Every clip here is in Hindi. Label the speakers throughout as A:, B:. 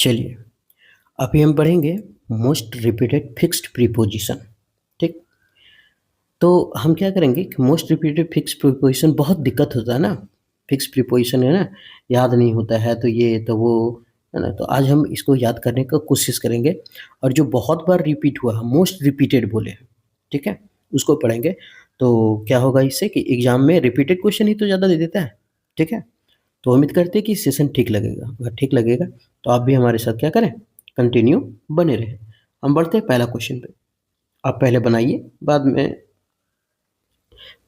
A: चलिए, अभी हम पढ़ेंगे मोस्ट रिपीटेड फिक्स्ड प्रीपोजिशन। ठीक, तो हम क्या करेंगे कि मोस्ट रिपीटेड फिक्स्ड प्रीपोजिशन बहुत दिक्कत होता है ना, फिक्स प्रीपोजिशन है ना, याद नहीं होता है तो ये तो वो है ना। तो आज हम इसको याद करने का कोशिश करेंगे और जो बहुत बार रिपीट हुआ है, मोस्ट रिपीटेड बोले हैं, ठीक है, उसको पढ़ेंगे। तो क्या होगा इससे कि एग्जाम में रिपीटेड क्वेश्चन ही तो ज़्यादा दे देता है। ठीक है, तो उम्मीद करते हैं कि सेशन ठीक लगेगा। अगर ठीक लगेगा तो आप भी हमारे साथ क्या करें, कंटिन्यू बने रहें। हम बढ़ते हैं पहला क्वेश्चन पे। आप पहले बनाइए, बाद में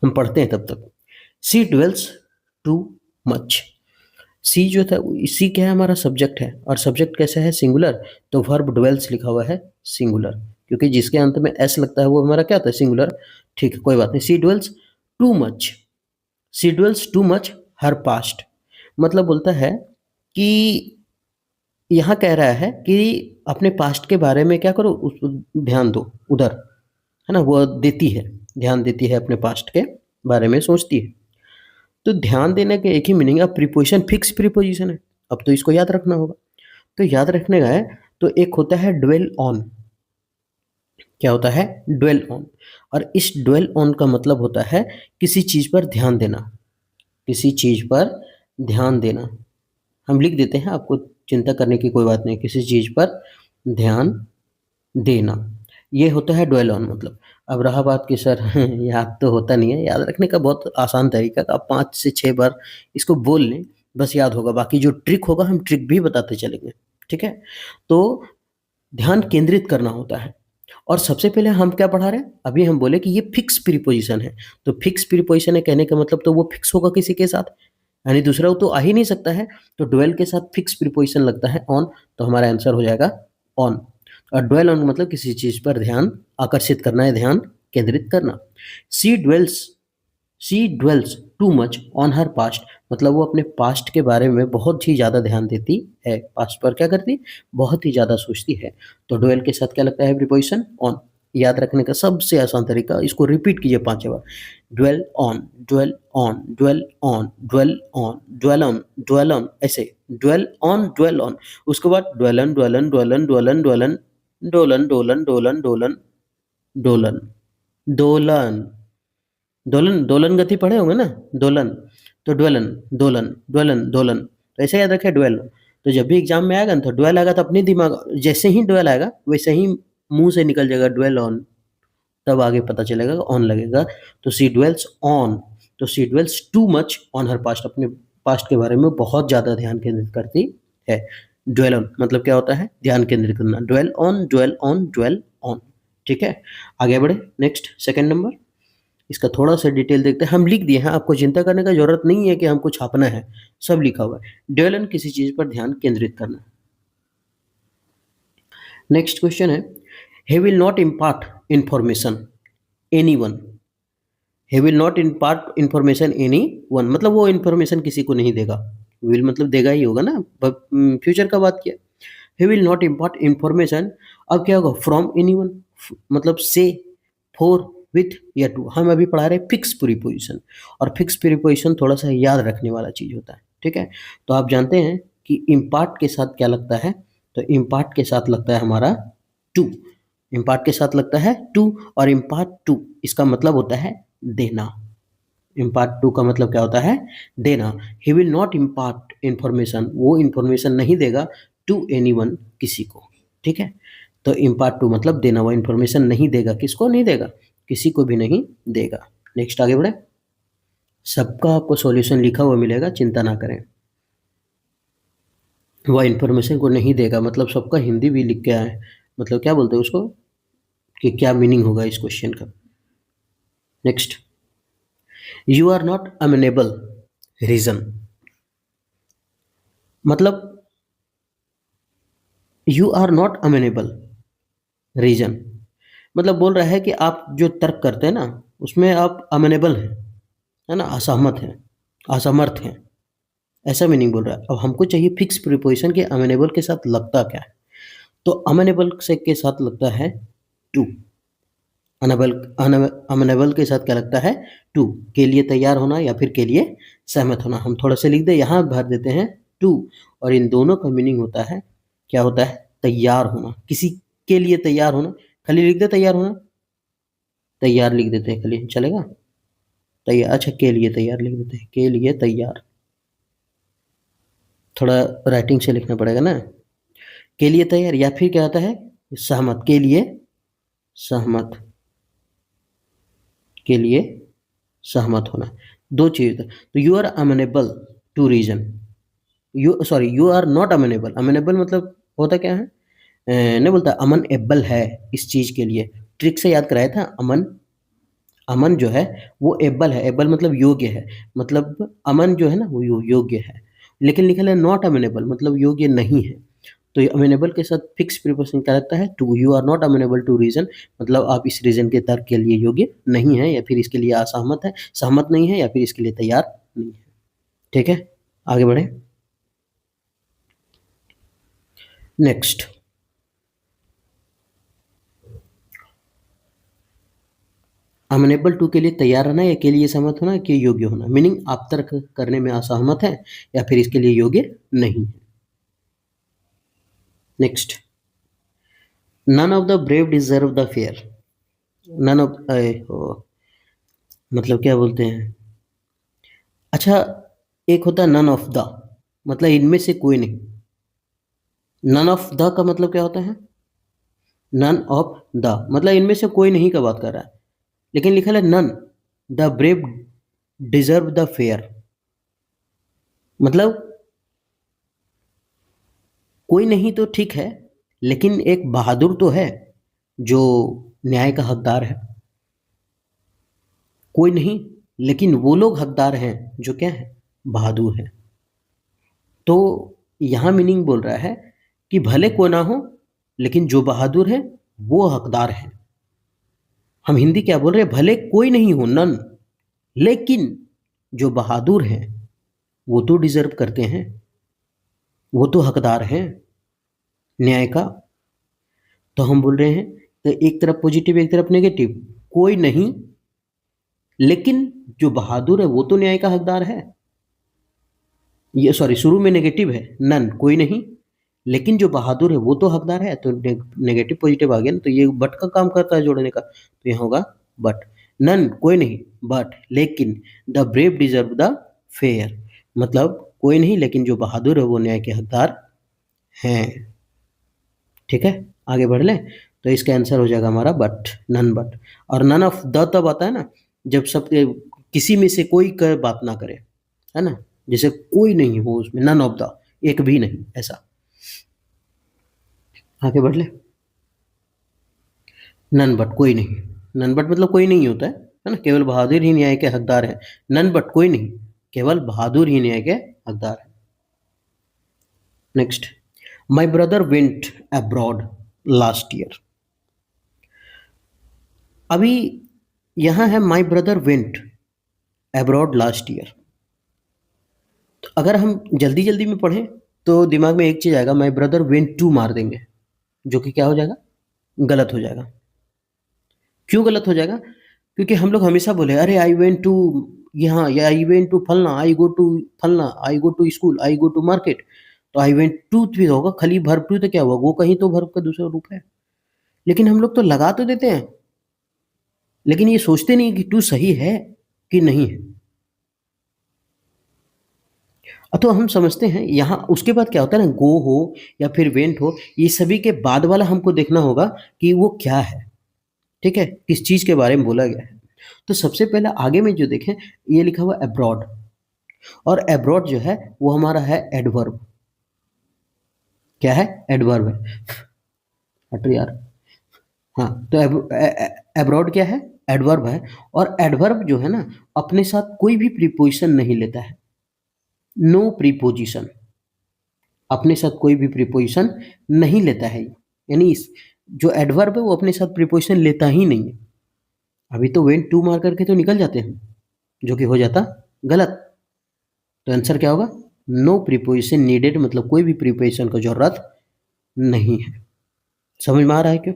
A: हम पढ़ते हैं तब तक। सी ड्वेल्स टू मच। सी जो था, सी क्या है, हमारा सब्जेक्ट है और सब्जेक्ट कैसा है, सिंगुलर। तो वर्ब ड्वेल्स लिखा हुआ है सिंगुलर, क्योंकि जिसके अंत में एस लगता है वो हमारा क्या होता है, सिंगुलर। ठीक है, कोई बात नहीं। She dwells too much, she dwells too much her past, मतलब बोलता है कि यहाँ कह रहा है कि अपने पास्ट के बारे में क्या करो, उस ध्यान दो उधर, है ना। वो देती है, ध्यान देती है, अपने पास्ट के बारे में सोचती है। तो ध्यान देने के एक ही मीनिंग है, प्रीपोजिशन फिक्स प्रीपोजिशन है। अब तो इसको याद रखना होगा। तो याद रखने का है तो एक होता है ड्वेल ऑन। क्या होता है, ड्वेल ऑन। और इस ड्वेल ऑन का मतलब होता है किसी चीज पर ध्यान देना, किसी चीज पर ध्यान देना। हम लिख देते हैं, आपको चिंता करने की कोई बात नहीं। किसी चीज पर ध्यान देना, ये होता है ड्वेल ऑन मतलब। अब रहा बात कि सर याद तो होता नहीं है, याद रखने का बहुत आसान तरीका है, आप 5 से 6 बार इसको बोल लें, बस याद होगा। बाकी जो ट्रिक होगा हम ट्रिक भी बताते चलेंगे। ठीक है, तो ध्यान केंद्रित करना होता है। और सबसे पहले हम क्या पढ़ा रहे हैं, अभी हम बोले कि ये फिक्स प्रीपोजिशन है। तो फिक्स प्रीपोजिशन है कहने का मतलब तो वो फिक्स होगा किसी के साथ, यानी दूसरा तो आ ही नहीं सकता है। तो ड्वेल के साथ फिक्स प्रीपोजिशन लगता है ऑन, तो हमारा आंसर हो जाएगा ऑन। और ड्वेल ऑन मतलब किसी चीज पर ध्यान आकर्षित करना है, ध्यान केंद्रित करना। She dwells, she dwells too much on her past, मतलब वो अपने पास्ट के बारे में बहुत ही ज़्यादा ध्यान देती है। पास्ट पर क्या करती, बहुत ही ज़्यादा सोचती है। तो ड्वेल के साथ क्या लगता है, प्रीपोजिशन ऑन। याद रखने का सबसे आसान तरीका, इसको रिपीट कीजिए 5 बार। Dwell on, dwell on, dwell on, dwell on, dwell on, dwell on, ऐसे ड्वेल ऑन, ड्वेल ऑन। उसके बाद dwell on, dwell on, dwell on, dwell on, dwell on, डोलन, डोलन, डोलन, डोलन, डोलन, दोलन, दोलन, दोलन गति पढ़े होंगे ना, दोलन। तो ड्वेलन, दोलन, ड्वेलन, दोलन, तो ऐसे याद रखे ड्वेल। तो जब भी एग्जाम में आएगा ना, तो ड्वेल आएगा तो अपने दिमाग, जैसे ही ड्वेल आएगा वैसे ही मुंह से निकल जाएगा ड्वेल ऑन, तब आगे पता चलेगा ऑन लगेगा। तो सी ड्वेल्स ऑन, तो she dwells too much on her past, अपने पास्ट के बारे में बहुत ज्यादा ध्यान केंद्रित करती है। ड्वेल ऑन मतलब क्या होता है, ध्यान केंद्रित करना। Dwell on, dwell on, dwell on. ठीक है, आगे बढ़े। नेक्स्ट सेकंड नंबर, इसका थोड़ा सा डिटेल देखते हैं। हम लिख दिए हैं, आपको चिंता करने का जरूरत नहीं है कि हमको छापना है, सब लिखा हुआ है। ड्वेलन किसी चीज पर ध्यान केंद्रित करना। नेक्स्ट क्वेश्चन है, he will not impart information anyone, he will not impart information anyone, मतलब वो इंफॉर्मेशन किसी को नहीं देगा। will मतलब देगा ही होगा ना, फ्यूचर का बात किया। he will not impart information, अब क्या होगा, from anyone मतलब से, for, with या to। हम अभी पढ़ा रहे फिक्स प्रीपोजिशन, और फिक्स प्रीपोजिशन थोड़ा सा याद रखने वाला चीज होता है। ठीक है, तो आप जानते हैं कि इम्पार्ट के साथ क्या लगता है, तो इम्पार्ट के साथ लगता है हमारा टू। इम्पार्ट के साथ लगता है टू, और इम्पार्ट टू इसका मतलब होता है देना। इम्पार्ट टू का मतलब क्या होता है, देना। He will not impart information, वो इंफॉर्मेशन नहीं देगा टू एनीवन, किसी को। ठीक है, तो इम्पार्ट टू मतलब देना, वो इंफॉर्मेशन नहीं देगा, किसको नहीं देगा, किसी को भी नहीं देगा। नेक्स्ट आगे बढ़े, सबका आपको सॉल्यूशन लिखा हुआ मिलेगा, चिंता ना करें। वह इंफॉर्मेशन को नहीं देगा मतलब सबका हिंदी भी लिख के आए, मतलब क्या बोलते हैं उसको, कि क्या मीनिंग होगा इस क्वेश्चन का। Next, you are not amenable reason, मतलब you are not amenable reason, मतलब बोल रहा है कि आप जो तर्क करते हैं ना, उसमें आप अमेनेबल हैं, है ना, असहमत हैं, असमर्थ हैं, ऐसा मीनिंग बोल रहा है। अब हमको चाहिए फिक्स प्रीपोजिशन के अमेनेबल के साथ लगता क्या है, तो अमेनेबल से के साथ लगता है टू। अनेबल, अमेनेबल के साथ क्या लगता है, टू, के लिए तैयार होना या फिर के लिए सहमत होना। हम थोड़ा सा लिख दे, यहाँ भर देते हैं टू, और इन दोनों का मीनिंग होता है क्या होता है? तैयार होना, किसी के लिए तैयार होना। खाली लिख दे तैयार होना, तैयार लिख देते हैं खाली, चलेगा? तैयार, अच्छा के लिए तैयार लिख देते हैं, के लिए तैयार। थोड़ा राइटिंग से लिखना पड़ेगा ना। के लिए तैयार, या फिर क्या होता है? सहमत, के लिए सहमत, के लिए सहमत होना। दो चीज होता है। तो you are amenable to reason, you are not amenable. Amenable मतलब होता क्या है? नहीं बोलता अमन एबल है इस चीज के लिए। ट्रिक से याद कराया था। अमन, अमन जो है वो एबल है, एबल मतलब योग्य है, मतलब अमन जो है ना वो योग्य है। लेकिन लिखा है नॉट अमेनेबल मतलब योग्य नहीं है। तो ये अमेनेबल के साथ फिक्स प्रीपोजिशन क्या रहता है? To. You are not amenable to reason मतलब आप इस रीजन के तर्क के लिए योग्य नहीं है, या फिर इसके लिए असहमत है, सहमत नहीं है, या फिर इसके लिए तैयार नहीं है। ठीक है, आगे बढ़े। नेक्स्ट, अमेनेबल टू के लिए तैयार रहना, या के लिए सहमत होना, के योग्य होना। मीनिंग आप तर्क करने में असहमत है या फिर इसके लिए योग्य नहीं है। Next, none of the brave deserve the fair. None of, मतलब क्या बोलते हैं? अच्छा, एक होता है नन ऑफ द, मतलब इनमें से कोई नहीं। नन ऑफ द का मतलब क्या होता है? नन ऑफ द मतलब इनमें से कोई नहीं का बात कर रहा है। लेकिन लिखा है none the brave deserve the fair, मतलब कोई नहीं तो ठीक है, लेकिन एक बहादुर तो है जो न्याय का हकदार है। कोई नहीं, लेकिन वो लोग हकदार हैं जो क्या है? बहादुर है। तो यहाँ मीनिंग बोल रहा है कि भले कोई ना हो, लेकिन जो बहादुर है वो हकदार है। हम हिंदी क्या बोल रहे हैं? भले कोई नहीं हो, नन, लेकिन जो बहादुर हैं वो तो डिजर्व करते हैं, वो तो हकदार हैं न्याय का। तो हम बोल रहे हैं, तो एक तरफ पॉजिटिव एक तरफ नेगेटिव। कोई नहीं, लेकिन जो बहादुर है वो तो न्याय का हकदार है। ये सॉरी, शुरू में नेगेटिव है, नन कोई नहीं, लेकिन जो बहादुर है वो तो हकदार है। तो नेगेटिव पॉजिटिव आ गया ना, तो ये बट का काम करता है जोड़ने का, तो यहाँ होगा बट। नन कोई नहीं, बट लेकिन the brave deserve the fair, मतलब कोई नहीं लेकिन जो बहादुर है वो न्याय के हकदार हैं। ठीक है, आगे बढ़ लें। तो इसका आंसर हो जाएगा हमारा बट, नन बट। और नन ऑफ द तब आता है ना जब सब किसी में से कोई कर बात ना करे, है ना? जैसे कोई नहीं हो उसमें, नन ऑफ द, एक भी नहीं, ऐसा। आगे बढ़ ले। नन बट कोई नहीं, नन बट मतलब कोई नहीं होता है ना? केवल बहादुर ही न्याय के हकदार है। नन बट कोई नहीं, केवल बहादुर ही न्याय के हकदार है। Next, my brother went abroad last year. अभी यहां है my brother went abroad last year. तो अगर हम जल्दी जल्दी में पढ़ें तो दिमाग में एक चीज आएगा, माई ब्रदर वेंट टू मार देंगे, जो कि क्या हो जाएगा? गलत हो जाएगा। क्यों गलत हो जाएगा? क्योंकि हम लोग हमेशा बोले अरे आई वेंट टू यहाँ, या आई वेंट टू फलना, आई गो टू फलना, I go to school, I go to market. तो आई वेंट टू भी होगा, खाली वर्ब टू तो क्या हुआ? वो कहीं तो वर्ब का दूसरा रूप है। लेकिन हम लोग तो लगा तो देते हैं, लेकिन ये सोचते नहीं कि टू सही है कि नहीं है। तो हम समझते हैं यहाँ उसके बाद क्या होता है ना, गो हो या फिर वेंट हो, ये सभी के बाद वाला हमको देखना होगा कि वो क्या है। ठीक है, किस चीज के बारे में बोला गया है। तो सबसे पहले आगे में जो देखें, ये लिखा हुआ अब्रॉड, और एब्रॉड जो है वो हमारा है एडवर्ब। क्या है? एडवर्ब है। हटो यार। हाँ, तो एब्रॉड क्या है? एडवर्ब है। और एडवर्ब जो है ना, अपने साथ कोई भी प्रीपोजिशन नहीं लेता है। नो प्रीपोजिशन, अपने साथ कोई भी प्रीपोजिशन नहीं लेता है। यानी जो एडवर्ब है वो अपने साथ प्रीपोजिशन लेता ही नहीं है। अभी तो वेंट टू मार करके तो निकल जाते हैं, जो कि हो जाता गलत। तो आंसर क्या होगा? नो प्रीपोजिशन नीडेड, मतलब कोई भी प्रीपोजिशन का जरूरत नहीं है। समझ में आ रहा है क्यों?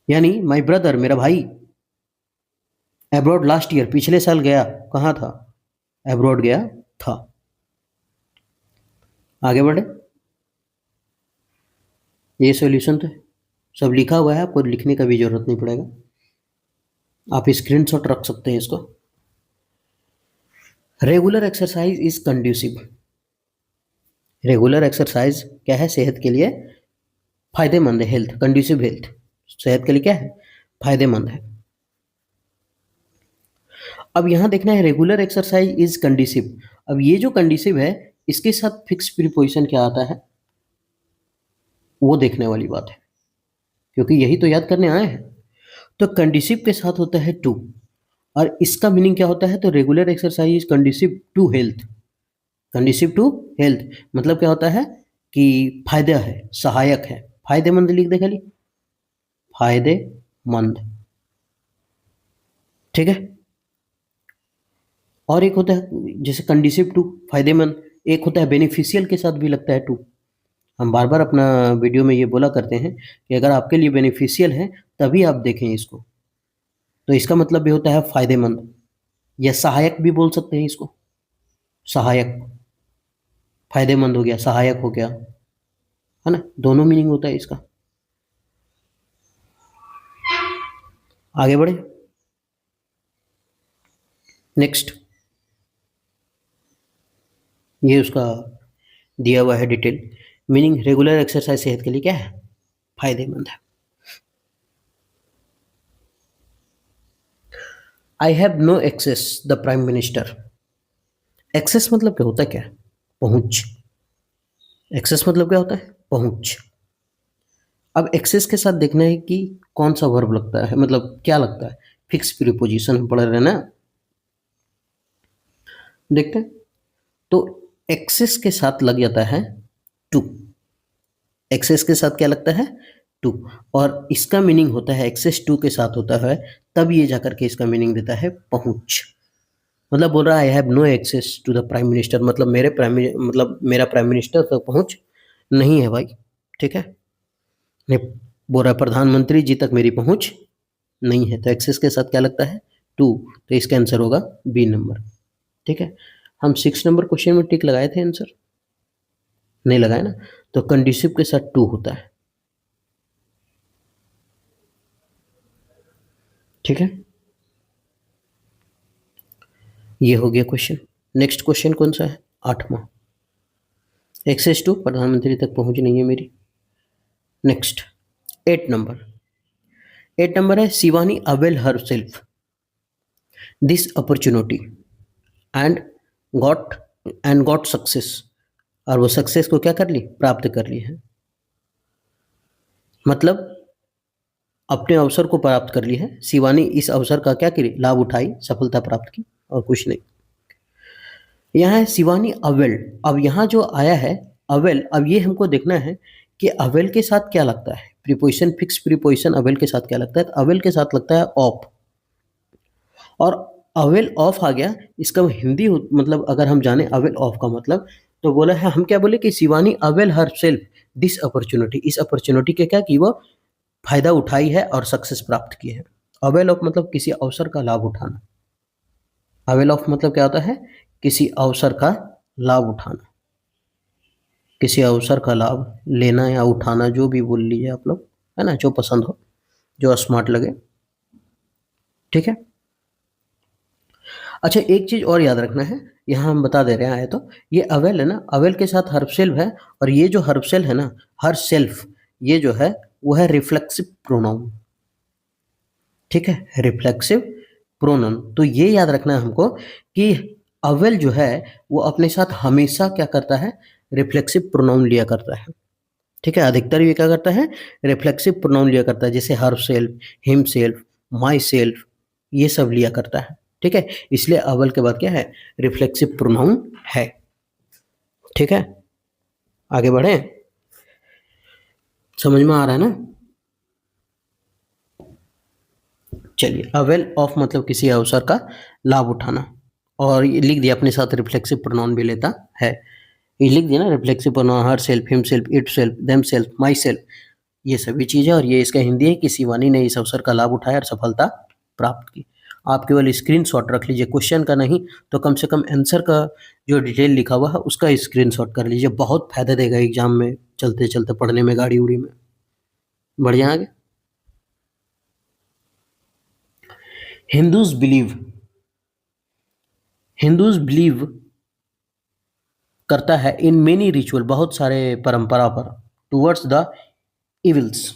A: यानी माई ब्रदर, मेरा भाई, अब्रॉड लास्ट ईयर, पिछले साल गया। कहाँ था? अब्रॉड गया था। आगे बढ़े। ये सॉल्यूशन तो है, सब लिखा हुआ है, आपको लिखने का भी जरूरत नहीं पड़ेगा, आप स्क्रीनशॉट रख सकते हैं इसको। Regular exercise is conducive, regular exercise क्या है, सेहत के लिए फायदेमंद है, हेल्थ कंड्यूसिव हेल्थ, सेहत के लिए क्या है, फायदेमंद है। अब यहां देखना है रेगुलर एक्सरसाइज इज कंड्यूसिव, अब ये जो कंड्यूसिव है इसके साथ फिक्स प्रीपोजिशन क्या आता है वो देखने वाली बात है, क्योंकि यही तो याद करने आए हैं। तो कंड्यूसिव के साथ होता है टू, और इसका मीनिंग क्या होता है, तो regular exercise is conducive to health, conducive to health मतलब क्या होता है कि फायदा है, सहायक है, फायदेमंद लिख दे खाली, फायदेमंद, ठीक है। और एक होता है जैसे कंड्यूसिव टू फायदेमंद, एक होता है बेनिफिशियल के साथ भी लगता है टू। हम बार बार अपना वीडियो में ये बोला करते हैं कि अगर आपके लिए बेनिफिशियल है तभी आप देखें इसको, तो इसका मतलब भी होता है फायदेमंद, या सहायक भी बोल सकते हैं इसको, सहायक, फायदेमंद हो गया, सहायक हो गया, है ना, दोनों मीनिंग होता है इसका। आगे बढ़े, नेक्स्ट, ये उसका दिया हुआ है डिटेल मीनिंग, रेगुलर एक्सरसाइज सेहत के लिए क्या है, फायदेमंद है। I have no access the prime minister, access मतलब क्या होता है, क्या, पहुंच, एक्सेस मतलब क्या होता है, पहुंच। अब एक्सेस के साथ देखना है कि कौन सा वर्ब लगता है, मतलब क्या लगता है, फिक्स प्रीपोजिशन हम पढ़ रहे हैं ना, देखते हैं। तो एक्सेस के साथ लग जाता है टू, एक्सेस के साथ क्या लगता है, टू, और इसका मीनिंग होता है एक्सेस टू के साथ होता है, तब ये जाकर के इसका मीनिंग देता है पहुंच। मतलब बोल रहा है I have no access to the prime minister, मतलब मतलब मेरा प्राइम मिनिस्टर तक पहुंच नहीं है भाई, ठीक है। नहीं, बोल रहा है प्रधानमंत्री जी तक मेरी पहुंच नहीं है, तो एक्सेस के साथ क्या लगता है, टू, तो इसका आंसर होगा बी नंबर, ठीक है। हम 6 नंबर क्वेश्चन में टिक लगाए थे, आंसर नहीं लगाए ना, तो कंडीसिव के साथ टू होता है, ठीक है। ये हो गया क्वेश्चन। नेक्स्ट क्वेश्चन कौन सा है, 8वां, एक्सेस टू, प्रधानमंत्री तक पहुंच नहीं है मेरी। नेक्स्ट 8 नंबर, 8 नंबर है Shivani avail her self this opportunity and got got success, और वो सक्सेस को क्या कर ली, प्राप्त कर ली है, मतलब अपने अवसर को प्राप्त कर ली है, शिवानी इस अवसर का क्या करी, लाभ उठाई, सफलता प्राप्त की, और कुछ नहीं। यहाँ है शिवानी अवेल, अब यहाँ जो आया है अवेल, अब ये हमको देखना है कि अवेल के साथ क्या लगता है, प्रीपोजिशन, फिक्स प्रीपोजिशन अवेल के साथ क्या लगता है, तो अवेल के साथ लगता है ऑफ, और अवेल ऑफ आ गया, इसका हिंदी मतलब अगर हम जाने अवेल ऑफ का मतलब, तो बोला है, हम क्या बोले कि Shivani avail her self this opportunity, इस अपॉर्चुनिटी के क्या की, वो फायदा उठाई है और सक्सेस प्राप्त की है। अवेल ऑफ मतलब किसी अवसर का लाभ उठाना, अवेल ऑफ मतलब क्या होता है, किसी अवसर का लाभ उठाना, किसी अवसर का लाभ लेना या उठाना, जो भी बोल लीजिए आप लोग, है ना, जो पसंद हो, जो स्मार्ट लगे, ठीक है। अच्छा, एक चीज और याद रखना है, यहाँ हम बता दे रहे हैं, तो ये अवेल है ना, अवेल के साथ हर्बसेल्फ है, और ये जो हर्बसेल्फ है ना, हर सेल्फ, ये जो है वो है रिफ्लेक्सिव प्रोनाउन, ठीक है, रिफ्लेक्सिव प्रोनाउन। तो ये याद रखना है हमको कि अवेल जो है वो अपने साथ हमेशा क्या करता है, रिफ्लेक्सिव प्रोनाउन लिया करता है, ठीक है, अधिकतर ये क्या करता है, रिफ्लेक्सिव प्रोनाउन लिया करता है, जैसे her self, him self, my self, ये सब लिया करता है, ठीक है, इसलिए अवल के बाद क्या है, रिफ्लेक्सिव प्रोनाउन है, ठीक है। आगे बढ़े, समझ में आ रहा है ना, चलिए, अवेल ऑफ मतलब किसी अवसर का लाभ उठाना, और ये लिख दिया अपने साथ रिफ्लेक्सिव प्रोनाउन भी लेता है, ये लिख दिया ना, reflexive pronoun her self, him self, it self, them self, my self, ये सभी चीज़ें, और ये इसका हिंदी है कि शिवानी ने इस अवसर का लाभ उठाया और सफलता प्राप्त की। आप केवल स्क्रीनशॉट रख लीजिए, क्वेश्चन का नहीं तो कम से कम आंसर का जो डिटेल लिखा हुआ है उसका स्क्रीनशॉट कर लीजिए, बहुत फायदा देगा एग्जाम में चलते चलते पढ़ने में, गाड़ी उड़ी में, बढ़ जाए आगे। हिंदूज बिलीव, हिंदूज बिलीव करता है इन मेनी रिचुअल, बहुत सारे परंपरा पर, towards the evils,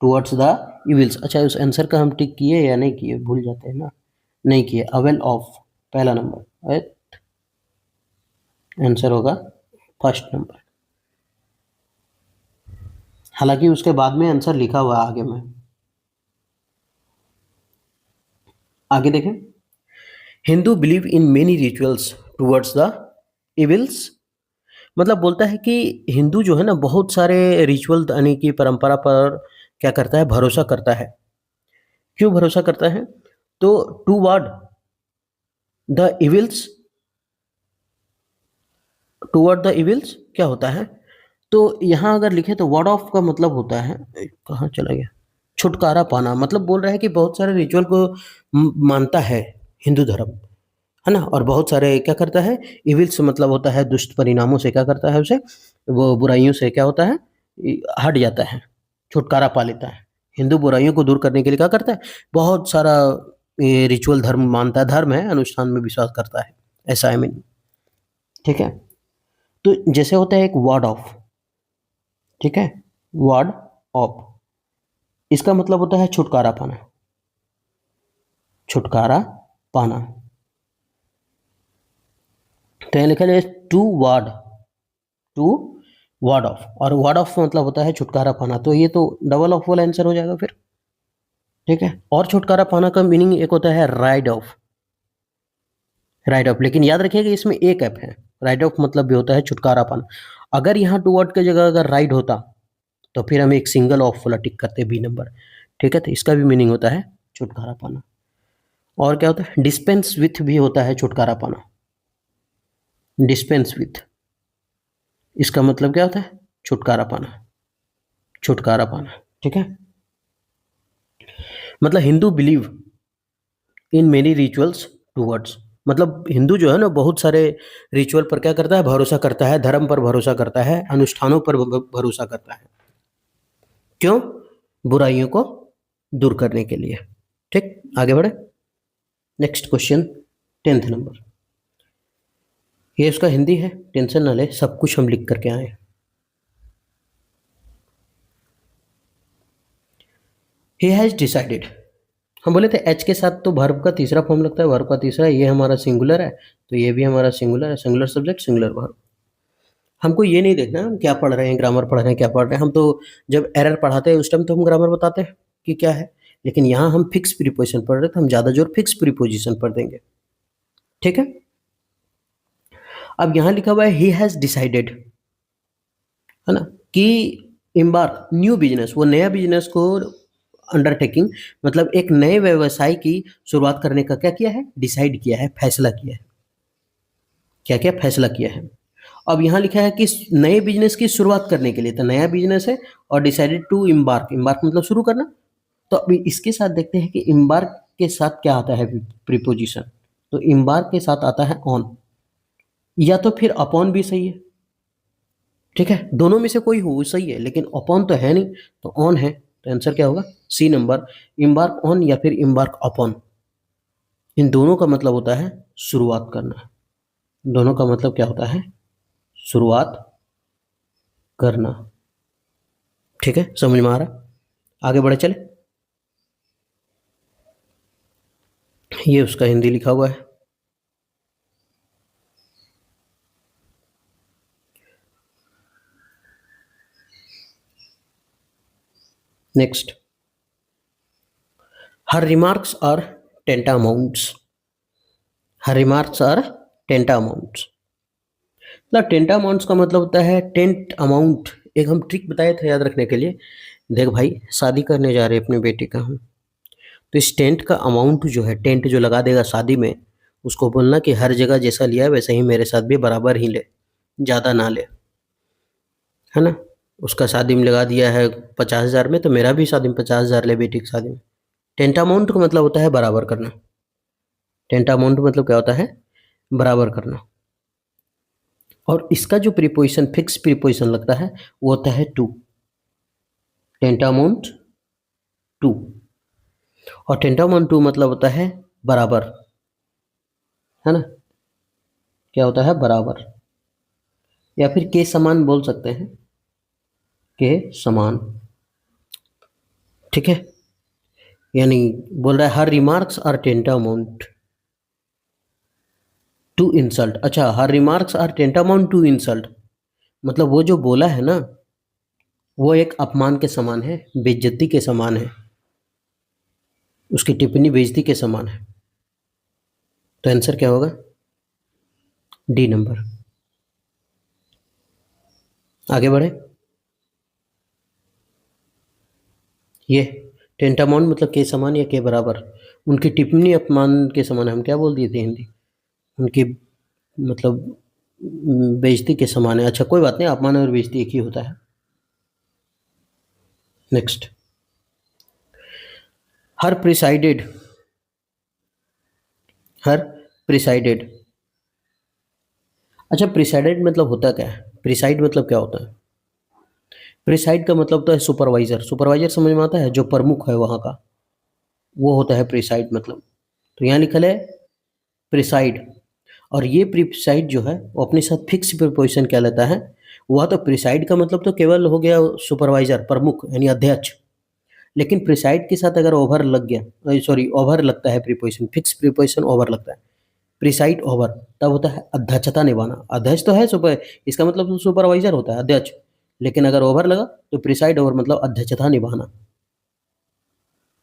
A: towards the evils. अच्छा, उस आंसर का हम टिक किए या नहीं किए, भूल जाते हैं ना, नहीं किए। अवेल ऑफ पहला नंबर, आंसर होगा फर्स्ट नंबर। हालांकि उसके बाद में आंसर लिखा हुआ है आगे में। आगे देखें, Hindu believe in many rituals towards the evils, मतलब बोलता है कि हिंदू जो है ना बहुत सारे रिचुअल यानी कि परंपरा पर क्या करता है, भरोसा करता है। क्यों भरोसा करता है? तो toward the evils, toward the evils क्या होता है? तो यहाँ अगर लिखे तो वर्ड ऑफ का मतलब होता है, कहाँ चला गया, छुटकारा पाना। मतलब बोल रहा है कि बहुत सारे रिचुअल को मानता है हिंदू धर्म, है ना, और बहुत सारे क्या करता है, इविल्स मतलब होता है दुष्ट परिणामों से क्या करता है, उसे वो बुराइयों से क्या होता है, हट जाता है, छुटकारा पा लेता है। हिंदू बुराइयों को दूर करने के लिए क्या करता है, बहुत सारा ये रिचुअल धर्म मानता है, धर्म है, अनुष्ठान में विश्वास करता है, ऐसा है मीनिंग। ठीक है, तो जैसे होता है एक वर्ड ऑफ, ठीक है, वर्ड ऑफ, इसका मतलब होता है छुटकारा पाना, छुटकारा पाना। तो यहाँ लिखा है toward, toward of, और वर्ड ऑफ मतलब होता है छुटकारा पाना, तो ये तो डबल ऑफ वाला आंसर हो जाएगा फिर। ठीक है, और छुटकारा पाना का मीनिंग एक होता है राइड ऑफ, राइड ऑफ, लेकिन याद रखिएगा इसमें एक ऐप है, राइड ऑफ मतलब भी होता है छुटकारा पाना। अगर यहाँ टू वर्ड की जगह अगर राइड होता तो फिर हम एक सिंगल ऑफ वाला टिक करते बी नंबर। ठीक है, तो इसका भी मीनिंग होता है छुटकारा पाना। और क्या होता है, डिस्पेंस विथ भी होता है छुटकारा पाना, डिस्पेंस विथ, इसका मतलब क्या होता है, छुटकारा पाना, छुटकारा पाना। ठीक है, मतलब Hindu believe in many rituals towards, मतलब हिंदू जो है ना बहुत सारे रिचुअल पर क्या करता है, भरोसा करता है, धर्म पर भरोसा करता है, अनुष्ठानों पर भरोसा करता है। क्यों? बुराइयों को दूर करने के लिए। ठीक, आगे बढ़े। नेक्स्ट क्वेश्चन 10th नंबर, ये उसका हिंदी है, टेंशन ना ले, सब कुछ हम लिख करके आए। ही हैज डिसाइडेड, हम बोले थे एच के साथ तो वर्ब का तीसरा फॉर्म लगता है, वर्ब का तीसरा, ये हमारा सिंगुलर है, तो ये भी हमारा सिंगुलर है, सिंगुलर सब्जेक्ट सिंगुलर वर्ब। हमको ये नहीं देखना हम क्या पढ़ रहे हैं, ग्रामर पढ़ रहे हैं, क्या पढ़ रहे हैं। हम तो जब एरर पढ़ाते हैं उस टाइम तो हम ग्रामर बताते हैं कि क्या है, लेकिन यहाँ हम फिक्स प्रीपोजिशन पढ़ रहे हैं तो हम ज़्यादा जोर फिक्स प्रीपोजिशन पर देंगे। ठीक है, अब यहाँ लिखा हुआ है ही हैज़ डिसाइडेड, है ना, कि एम्बार्क न्यू बिजनेस, वो नया बिजनेस को अंडरटेकिंग, मतलब एक नए व्यवसाय की शुरुआत करने का क्या किया है, डिसाइड किया है, फैसला किया है। क्या क्या फैसला किया है। अब यहाँ लिखा है कि नए बिजनेस की शुरुआत करने के लिए, तो नया बिजनेस है और डिसाइडेड टू एम्बार्क, एम्बार्क मतलब शुरू करना। तो अभी इसके साथ देखते हैं कि एम्बार्क के साथ क्या आता है प्रीपोजिशन, तो एम्बार्क के साथ आता है ऑन, या तो फिर अपॉन भी सही है। ठीक है, दोनों में से कोई हो सही है, लेकिन अपॉन तो है नहीं, तो ऑन है, तो आंसर क्या होगा, सी नंबर, एम्बार्क ऑन या फिर एम्बार्क अपॉन। इन दोनों का मतलब होता है शुरुआत करना, दोनों का मतलब क्या होता है, शुरुआत करना। ठीक है, समझ में आ रहा, आगे बढ़े चले। ये उसका हिंदी लिखा हुआ है। Next, her remarks are tantamounts, her remarks are tantamounts, मतलब टेंटामाउंट्स का मतलब होता है टेंट अमाउंट। एक हम ट्रिक बताए थे याद रखने के लिए, देख भाई शादी करने जा रहे अपने बेटे का हम, तो इस टेंट का अमाउंट जो है, टेंट जो लगा देगा शादी में, उसको बोलना कि हर जगह जैसा लिया है वैसे ही मेरे साथ भी बराबर ही ले, ज़्यादा ना ले, है ना। उसका शादी में लगा दिया है 50,000 में, तो मेरा भी शादी में 50,000 ले, बेटी की शादी में। टेंट अमाउंट का मतलब होता है बराबर करना, टेंट अमाउंट मतलब क्या होता है, बराबर करना। और इसका जो प्रीपोजिशन फिक्स प्रीपोजिशन लगता है वो होता है टू, टेंटामोन्ट 2, और टेंटामोन्ट 2 मतलब होता है बराबर, है ना, क्या होता है, बराबर, या फिर के समान बोल सकते हैं, के समान, ठीक है। यानी बोल रहा है हर रिमार्क्स आर टेंटामोन्ट टू इंसल्ट। अच्छा, हर रिमार्क्स आर टेंटामोन्ट टू इंसल्ट, मतलब वो जो बोला है ना, वो एक अपमान के समान है, बेइज्जती के समान है, उसकी टिप्पणी बेइज्जती के समान है। तो आंसर क्या होगा, डी नंबर। आगे बढ़े। ये टेंटामोन्ट मतलब के समान या के बराबर, उनकी टिप्पणी अपमान के समान है। हम क्या बोल दिए थे हिंदी, उनकी मतलब बेइज्जती के समान है। अच्छा कोई बात नहीं, अपमान और बेइज्जती एक ही होता है। नेक्स्ट, हर प्रिसाइडेड, हर प्रिसाइडेड। अच्छा प्रिसाइडेड मतलब होता क्या है, प्रिसाइड मतलब क्या होता है? प्रिसाइड का मतलब तो है सुपरवाइजर। सुपरवाइजर समझ में आता है, जो प्रमुख है वहाँ का, वो होता है प्रिसाइड मतलब। तो यहाँ लिखल है प्रिसाइड, और ये प्रिसाइड जो है वो अपने साथ फिक्स प्रीपोजिशन क्या लेता है। वह तो प्रिसाइड का मतलब तो केवल हो गया सुपरवाइजर, प्रमुख यानी अध्यक्ष, लेकिन प्रिसाइड के साथ अगर ओवर लग गया, सॉरी ओवर लगता है प्रीपोजिशन, फिक्स प्रीपोजिशन ओवर लगता है, प्रिसाइड ओवर, तब होता है अध्यक्षता निभाना। अध्यक्ष तो है सुपर, इसका मतलब तो सुपरवाइजर होता है, अध्यक्ष, लेकिन अगर ओवर लगा तो प्रिसाइड ओवर मतलब अध्यक्षता निभाना।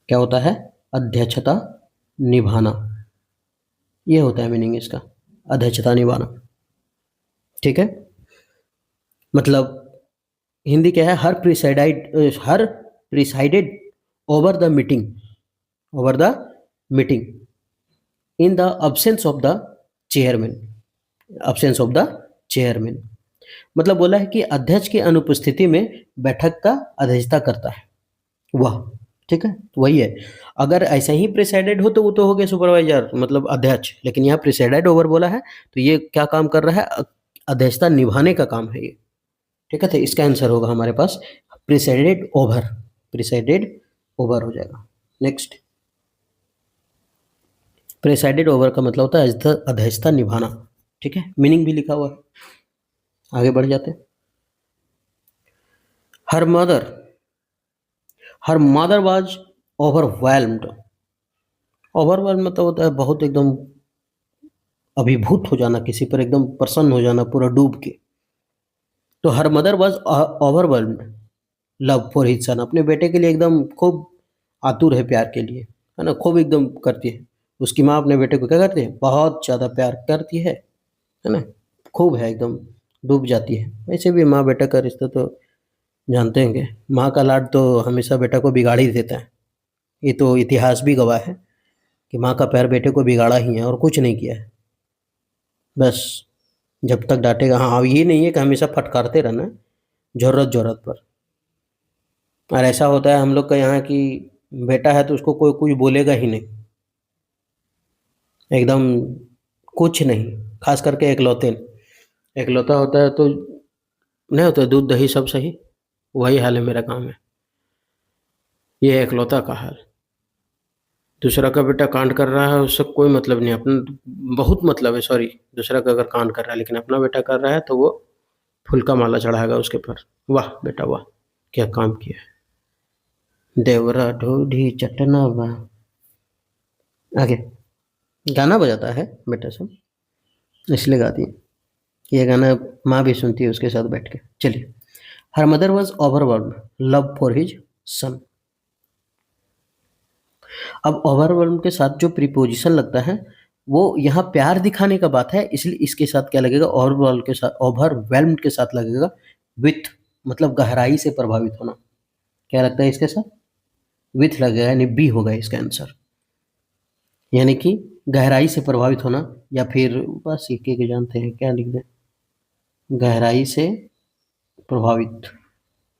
A: क्या होता है, अध्यक्षता निभाना, ये होता है मीनिंग इसका, अध्यक्षता निभाना, ठीक है। मतलब हिंदी क्या है, her presided over the meeting, over the meeting in the absence of the chairman, absence of the chairman, मतलब बोला है कि अध्यक्ष की अनुपस्थिति में बैठक का अध्यक्षता करता है वह, ठीक है, तो वही है। अगर ऐसा ही प्रिसाइडेड हो तो वो तो हो गया सुपरवाइजर मतलब अध्यक्ष, लेकिन यहाँ प्रिसाइडेड ओवर बोला है तो ये क्या काम कर रहा है, अध्यक्षता निभाने का काम है ये, ठीक है। तो इसका आंसर होगा हमारे पास प्रिसाइडेड ओवर, प्रिसाइडेड ओवर हो जाएगा। नेक्स्ट, प्रिसाइडेड ओवर का मतलब होता है अध्यक्षता निभाना, ठीक है, मीनिंग भी लिखा हुआ है। आगे बढ़ जाते हैं। Her mother was overwhelmed. Overwhelm मतलब होता है बहुत एकदम अभिभूत हो जाना, किसी पर एकदम प्रसन्न हो जाना, पूरा डूब के। तो her mother was overwhelmed love for his son, अपने बेटे के लिए एकदम खूब आतुर है प्यार के लिए, है ना, खूब एकदम करती है। उसकी माँ अपने बेटे को क्या करती है, बहुत ज़्यादा प्यार करती है ना, खूब है एकदम, डूब जाती है। वैसे भी माँ बेटा का रिश्ता तो जानते हैं कि माँ का लाड तो हमेशा बेटा को बिगाड़ ही देता है। ये तो इतिहास भी गवाह है कि माँ का प्यार बेटे को बिगाड़ा ही है और कुछ नहीं किया है। बस जब तक डांटेगा, हाँ, अब ये नहीं है कि हमेशा फटकारते रहना है, ज़रूरत ज़रूरत पर। और ऐसा होता है हम लोग का यहाँ कि बेटा है तो उसको कोई कुछ बोलेगा ही नहीं, एकदम कुछ नहीं, खास करके इकलौते, इकलौता होता है तो नहीं होता, दूध दही सब सही, वही हाल है मेरा काम है, ये है इकलौता का हाल। दूसरा का बेटा कांड कर रहा है उससे कोई मतलब नहीं, अपना बहुत मतलब है, सॉरी, दूसरा का अगर कांड कर रहा है लेकिन अपना बेटा कर रहा है तो वो फूल का माला चढ़ाएगा उसके पर, वाह बेटा वाह, क्या काम किया है, देवरा ढूढ़ी चटना वाह। आगे गाना बजाता है बेटा सब, इसलिए गाती है, ये गाना माँ भी सुनती है उसके साथ बैठ के। चलिए, her mother was overwhelmed love for his son. अब ओवरवेल्म के साथ जो प्रीपोजिशन लगता है वो यहाँ प्यार दिखाने का बात है, इसलिए इसके साथ क्या लगेगा, ओवरवेल्म के साथ, ओवरवेल्म्ड के साथ लगेगा विथ, मतलब गहराई से प्रभावित होना। क्या लगता है इसके साथ, विथ लगेगा, यानी बी होगा इसका आंसर, यानी कि गहराई से प्रभावित होना, या फिर बस एक के जानते हैं क्या लिख दें, गहराई से प्रभावित,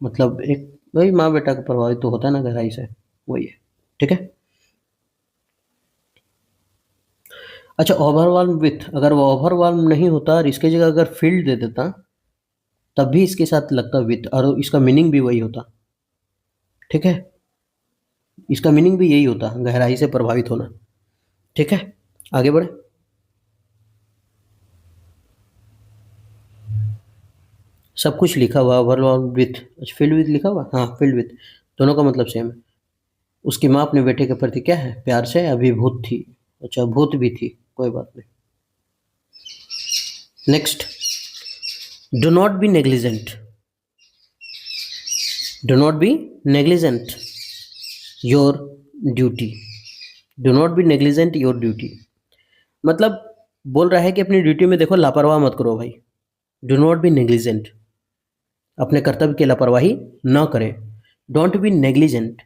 A: मतलब एक वही माँ बेटा को प्रभावित तो होता है ना गहराई से, वही है, ठीक है। अच्छा, ओवरवेल्म विथ, अगर वो ओवरवेल्म नहीं होता और इसके जगह अगर फील्ड दे देता तब भी इसके साथ लगता विथ, और इसका मीनिंग भी वही होता, ठीक है, इसका मीनिंग भी यही होता है, गहराई से प्रभावित होना। ठीक है, आगे बढ़े। सब कुछ लिखा हुआ, ओवरऑल विथ, अच्छा फील्ड विथ लिखा हुआ, हाँ फील्ड विथ, दोनों का मतलब सेम है। उसकी माँ अपने बेटे के प्रति क्या है, प्यार से अभिभूत थी। अच्छा भूत भी थी, कोई बात नहीं। Next, do not be negligent, do not be negligent your duty, do not be negligent your duty, मतलब बोल रहा है कि अपनी ड्यूटी में देखो लापरवाह मत करो भाई। डू नॉट बी नेग्लिजेंट, अपने कर्तव्य की लापरवाही न करें। Don't be negligent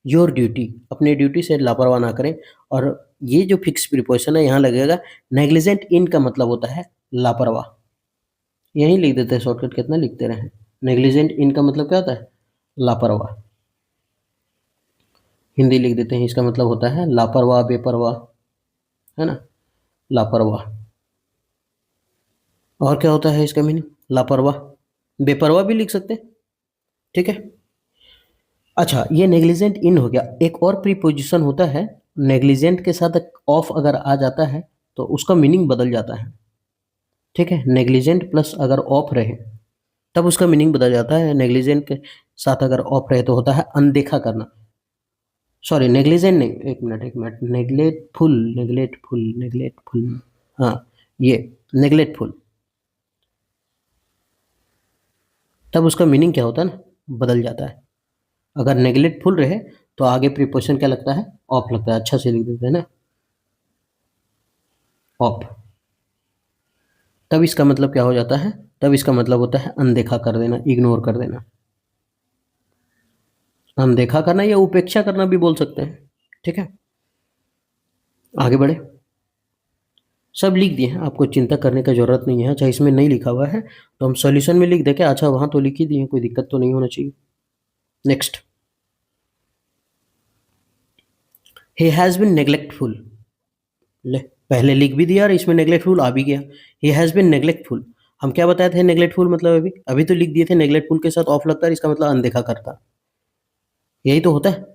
A: your duty, अपनी ड्यूटी से लापरवाह ना करें। और ये जो फिक्स प्रीपोजिशन है यहाँ लगेगा नेग्लिजेंट इन का मतलब होता है लापरवाह। यही लिख देते हैं शॉर्टकट, कितना लिखते रहे। नेग्लिजेंट इन का मतलब क्या होता है, लापरवाह। हिंदी लिख देते हैं, इसका मतलब होता है लापरवाह, बेपरवाह, है ना, लापरवाह। और क्या होता है इसका मीनिंग, लापरवाह, बेपरवाह भी लिख सकते हैं। ठीक है, अच्छा ये नेग्लिजेंट इन हो गया। एक और प्रीपोजिशन होता है, नेग्लिजेंट के साथ ऑफ अगर आ जाता है तो उसका मीनिंग बदल जाता है। ठीक है, नेग्लिजेंट प्लस अगर ऑफ रहे तब उसका मीनिंग बदल जाता है। नेग्लिजेंट के साथ अगर ऑफ रहे तो होता है अनदेखा करना। सॉरी नेग्लिजेंट नहीं, एक मिनट, नेग्लेक्टफुल, नेग्लेक्टफुल, नेग्लेक्टफुल, हाँ ये नेग्लेक्टफुल, तब उसका मीनिंग क्या होता है ना, बदल जाता है। अगर नेग्लेक्टफुल रहे तो आगे प्रीपोजिशन क्या लगता है, ऑफ लगता है। अच्छा से लिख देते हैं ना, ऑफ। तब इसका मतलब क्या हो जाता है, तब इसका मतलब होता है अनदेखा कर देना, इग्नोर कर देना। अनदेखा करना या उपेक्षा करना भी बोल सकते हैं। ठीक है, आगे बढ़े। सब लिख दिए हैं, आपको चिंता करने का जरूरत नहीं है। अच्छा इसमें नहीं लिखा हुआ है तो हम सॉल्यूशन में लिख दें क्या, अच्छा वहां तो लिख ही दिए, कोई दिक्कत तो नहीं होना चाहिए। नेक्स्ट, ही हैज बिन नेग्लेक्टफुल, ले पहले लिख भी दिया और इसमें नेग्लेक्टफुल आ भी गया। ही हैज बिन नेग्लेक्टफुल, हम क्या बताए थे नेग्लेक्टफुल मतलब, अभी अभी तो लिख दिए थे नेग्लेक्टफुल के साथ ऑफ लगता है, इसका मतलब अनदेखा करता, यही तो होता है,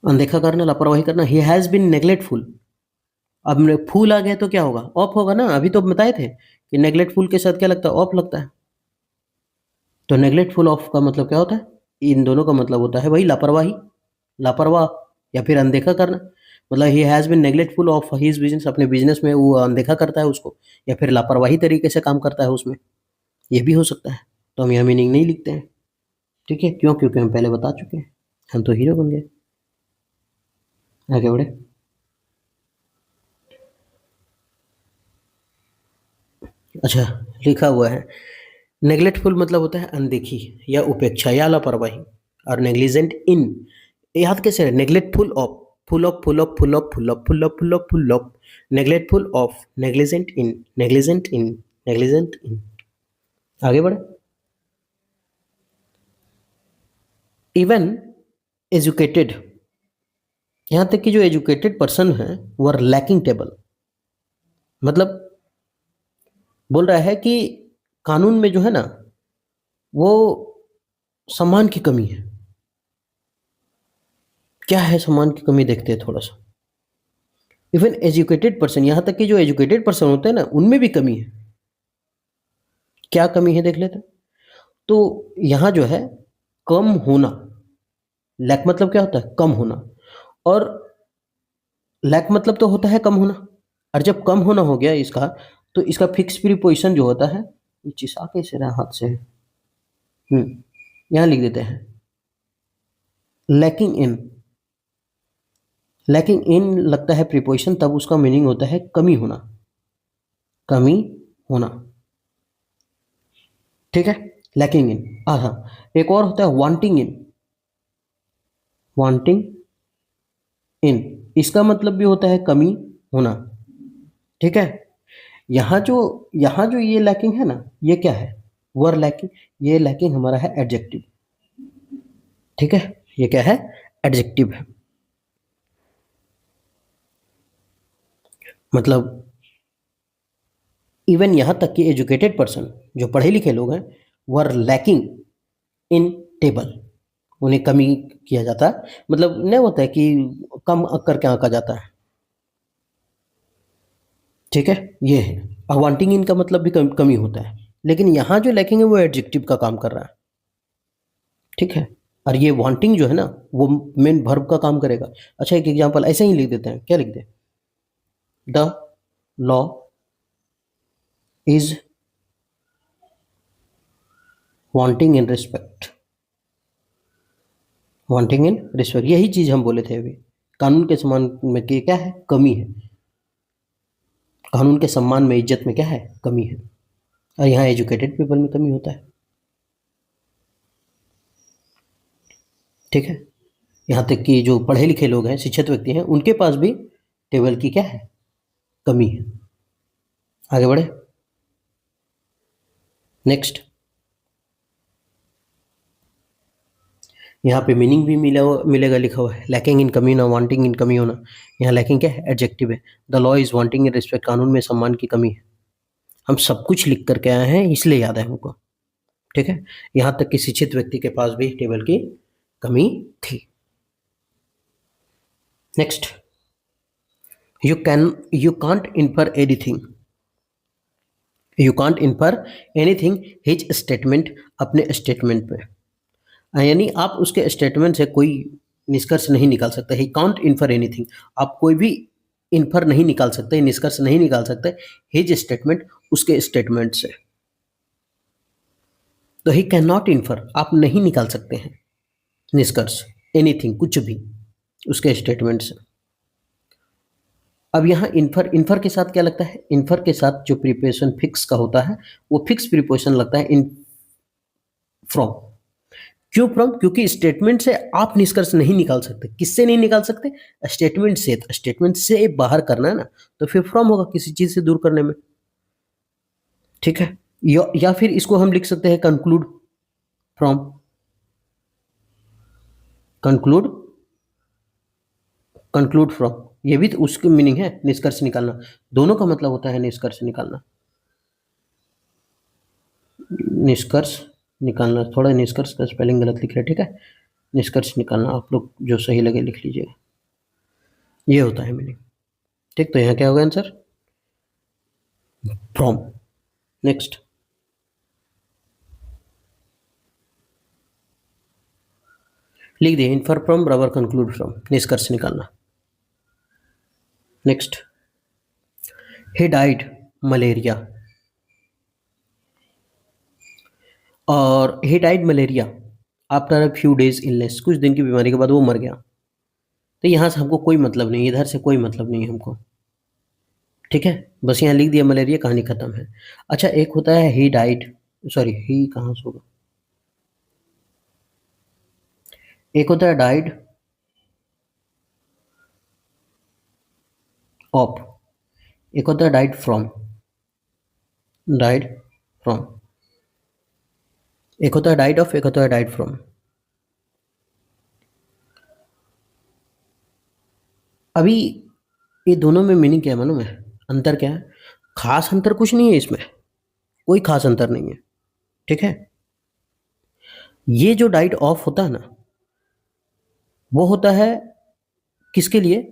A: अनदेखा करना, लापरवाही करना। ही हैज बिन नेग्लेक्टफुल, अब फूल आ गया तो क्या होगा, ऑफ होगा ना। अभी तो बताए थे कि नेग्लेक्टफुल के साथ क्या लगता है, ऑफ लगता है। तो नेग्लेक्टफुल ऑफ का मतलब क्या होता है, इन दोनों का मतलब होता है वही लापरवाही, लापरवाह या फिर अनदेखा करना। मतलब he has been neglectful of his business, अपने बिजनेस में वो अनदेखा करता है उसको, या फिर लापरवाही तरीके से काम करता है उसमें, ये भी हो सकता है। तो हम यह मीनिंग नहीं लिखते हैं। ठीक है, क्यों, क्योंकि हम पहले बता चुके हैं, हम तो हीरो बन गए। आगे बढ़े। अच्छा लिखा हुआ है, नेग्लेक्टफुल मतलब होता है अनदेखी या उपेक्षा या लापरवाही। और नेग्लिजेंट इन, याद कैसे है, neglectful of, full of, full of, full of, full of, full of, full of, full of, neglectful of, negligent in, negligent in, negligent in. आगे बढ़े। इवन एजुकेटेड, यहाँ तक कि जो एजुकेटेड पर्सन है वो आर लैकिंग टेबल, मतलब बोल रहा है कि कानून में जो है ना वो सम्मान की कमी है। क्या है सम्मान की कमी, देखते हैं थोड़ा सा। इवन एजुकेटेड पर्सन, यहां तक कि जो एजुकेटेड पर्सन होते हैं ना उनमें भी कमी है। क्या कमी है देख लेते हैं। तो यहां जो है कम होना, लैक मतलब क्या होता है, कम होना। और लैक मतलब तो होता है कम होना, और जब कम होना हो गया इसका, तो इसका फिक्स प्रीपोजिशन जो होता है, ये चीज आ कैसे रहा हाथ से, यहां लिख देते हैं लैकिंग इन। लैकिंग इन लगता है प्रीपोजिशन, तब उसका मीनिंग होता है कमी होना, कमी होना। ठीक है, लैकिंग इन। हाँ, एक और होता है वांटिंग इन, वांटिंग इन, इसका मतलब भी होता है कमी होना। ठीक है, यहाँ जो ये लैकिंग है ना, ये क्या है, वर लैकिंग, ये लैकिंग हमारा है एडजेक्टिव। ठीक है, ये क्या है, एडजेक्टिव है। मतलब इवन यहां तक कि एजुकेटेड पर्सन, जो पढ़े लिखे लोग हैं, वर लैकिंग इन टेबल, उन्हें कमी किया जाता है, मतलब नहीं होता है कि कम करके आंका जाता है, ठीक है, ये है। वांटिंग इन का मतलब भी कमी होता है, लेकिन यहाँ जो लैकिंग है वो एडजेक्टिव का काम कर रहा है, ठीक है। और ये वांटिंग जो है ना वो मेन वर्ब का काम करेगा। अच्छा, एक एग्जांपल ऐसे ही लिख देते हैं, क्या लिख दे, the law is wanting in respect, wanting in respect, यही चीज हम बोले थे अभी, कानून के सम्मान में क्या है, कमी है, कानून के सम्मान में, इज्जत में क्या है, कमी है। और यहाँ एजुकेटेड पीपल में कमी होता है, ठीक है। यहाँ तक कि जो पढ़े लिखे लोग हैं, शिक्षित व्यक्ति हैं, उनके पास भी टेबल की क्या है, कमी है। आगे बढ़े, नेक्स्ट। यहाँ पे मीनिंग भी मिलेगा लिखा हुआ है, लैकिंग इन कमी होना, वांटिंग इन कमी होना। यहाँ लैकिंग क्या है, एडजेक्टिव है। The law is wanting in respect, कानून में सम्मान की कमी है। हम सब कुछ लिख करके आए हैं, इसलिए याद है हमको, ठीक है। यहाँ तक कि शिक्षित व्यक्ति के पास भी टेबल की कमी थी। Next, you can't infer anything, you can't infer anything his statement, अपने स्टेटमेंट पे, यानी आप उसके स्टेटमेंट से कोई निष्कर्ष नहीं निकाल सकते। ही कांट इन्फर एनीथिंग, आप कोई भी इन्फर नहीं निकाल सकते, निष्कर्ष नहीं निकाल सकते हिज स्टेटमेंट, उसके स्टेटमेंट से। तो ही कैन नॉट इन्फर, आप नहीं निकाल सकते हैं निष्कर्ष, एनीथिंग, कुछ भी, उसके स्टेटमेंट से। अब यहाँ इन्फर, इन्फर के साथ क्या लगता है, इन्फर के साथ जो प्रीपोजिशन फिक्स का होता है वो फिक्स प्रीपोजिशन लगता है इन फ्रॉम। क्यों फ्रॉम, क्योंकि स्टेटमेंट से आप निष्कर्ष नहीं निकाल सकते। किससे नहीं निकाल सकते, स्टेटमेंट से। स्टेटमेंट से बाहर करना है ना, तो फिर फ्रॉम होगा, किसी चीज से दूर करने में, ठीक है। या फिर इसको हम लिख सकते हैं conclude from, conclude, conclude from, ये भी तो उसकी मीनिंग है, निष्कर्ष निकालना। दोनों का मतलब होता है निष्कर्ष निकालना, निष्कर्ष निकालना। थोड़ा निष्कर्ष का स्पेलिंग गलत लिख रहे हैं, ठीक है। निष्कर्ष निकालना, आप लोग जो सही लगे लिख लीजिएगा, ये होता है मीनिंग, ठीक। तो यहाँ क्या होगा आंसर, फ्रॉम। नेक्स्ट, लिख दिए, इन्फर फ्रॉम बराबर कंक्लूड फ्रॉम, निष्कर्ष निकालना। नेक्स्ट, ही डाइड मलेरिया, और he died malaria after a few days illness, कुछ दिन की बीमारी के बाद वो मर गया। तो यहाँ से हमको कोई मतलब नहीं, इधर से कोई मतलब नहीं हमको, ठीक है। बस यहाँ लिख दिया मलेरिया, कहानी खत्म है। अच्छा, एक होता है ही डाइड, सॉरी ही कहाँ से होगा, एक होता है डाइड ऑफ, एक होता है डाइड फ्रॉम, डाइड फ्रॉम, एक होता है डाइड ऑफ, एक होता है डाइड फ्रॉम। अभी ये दोनों में मीनिंग क्या है मालूम है, अंतर क्या है, खास अंतर कुछ नहीं है इसमें, कोई खास अंतर नहीं है, ठीक है। ये जो डाइड ऑफ होता है ना, वो होता है किसके लिए,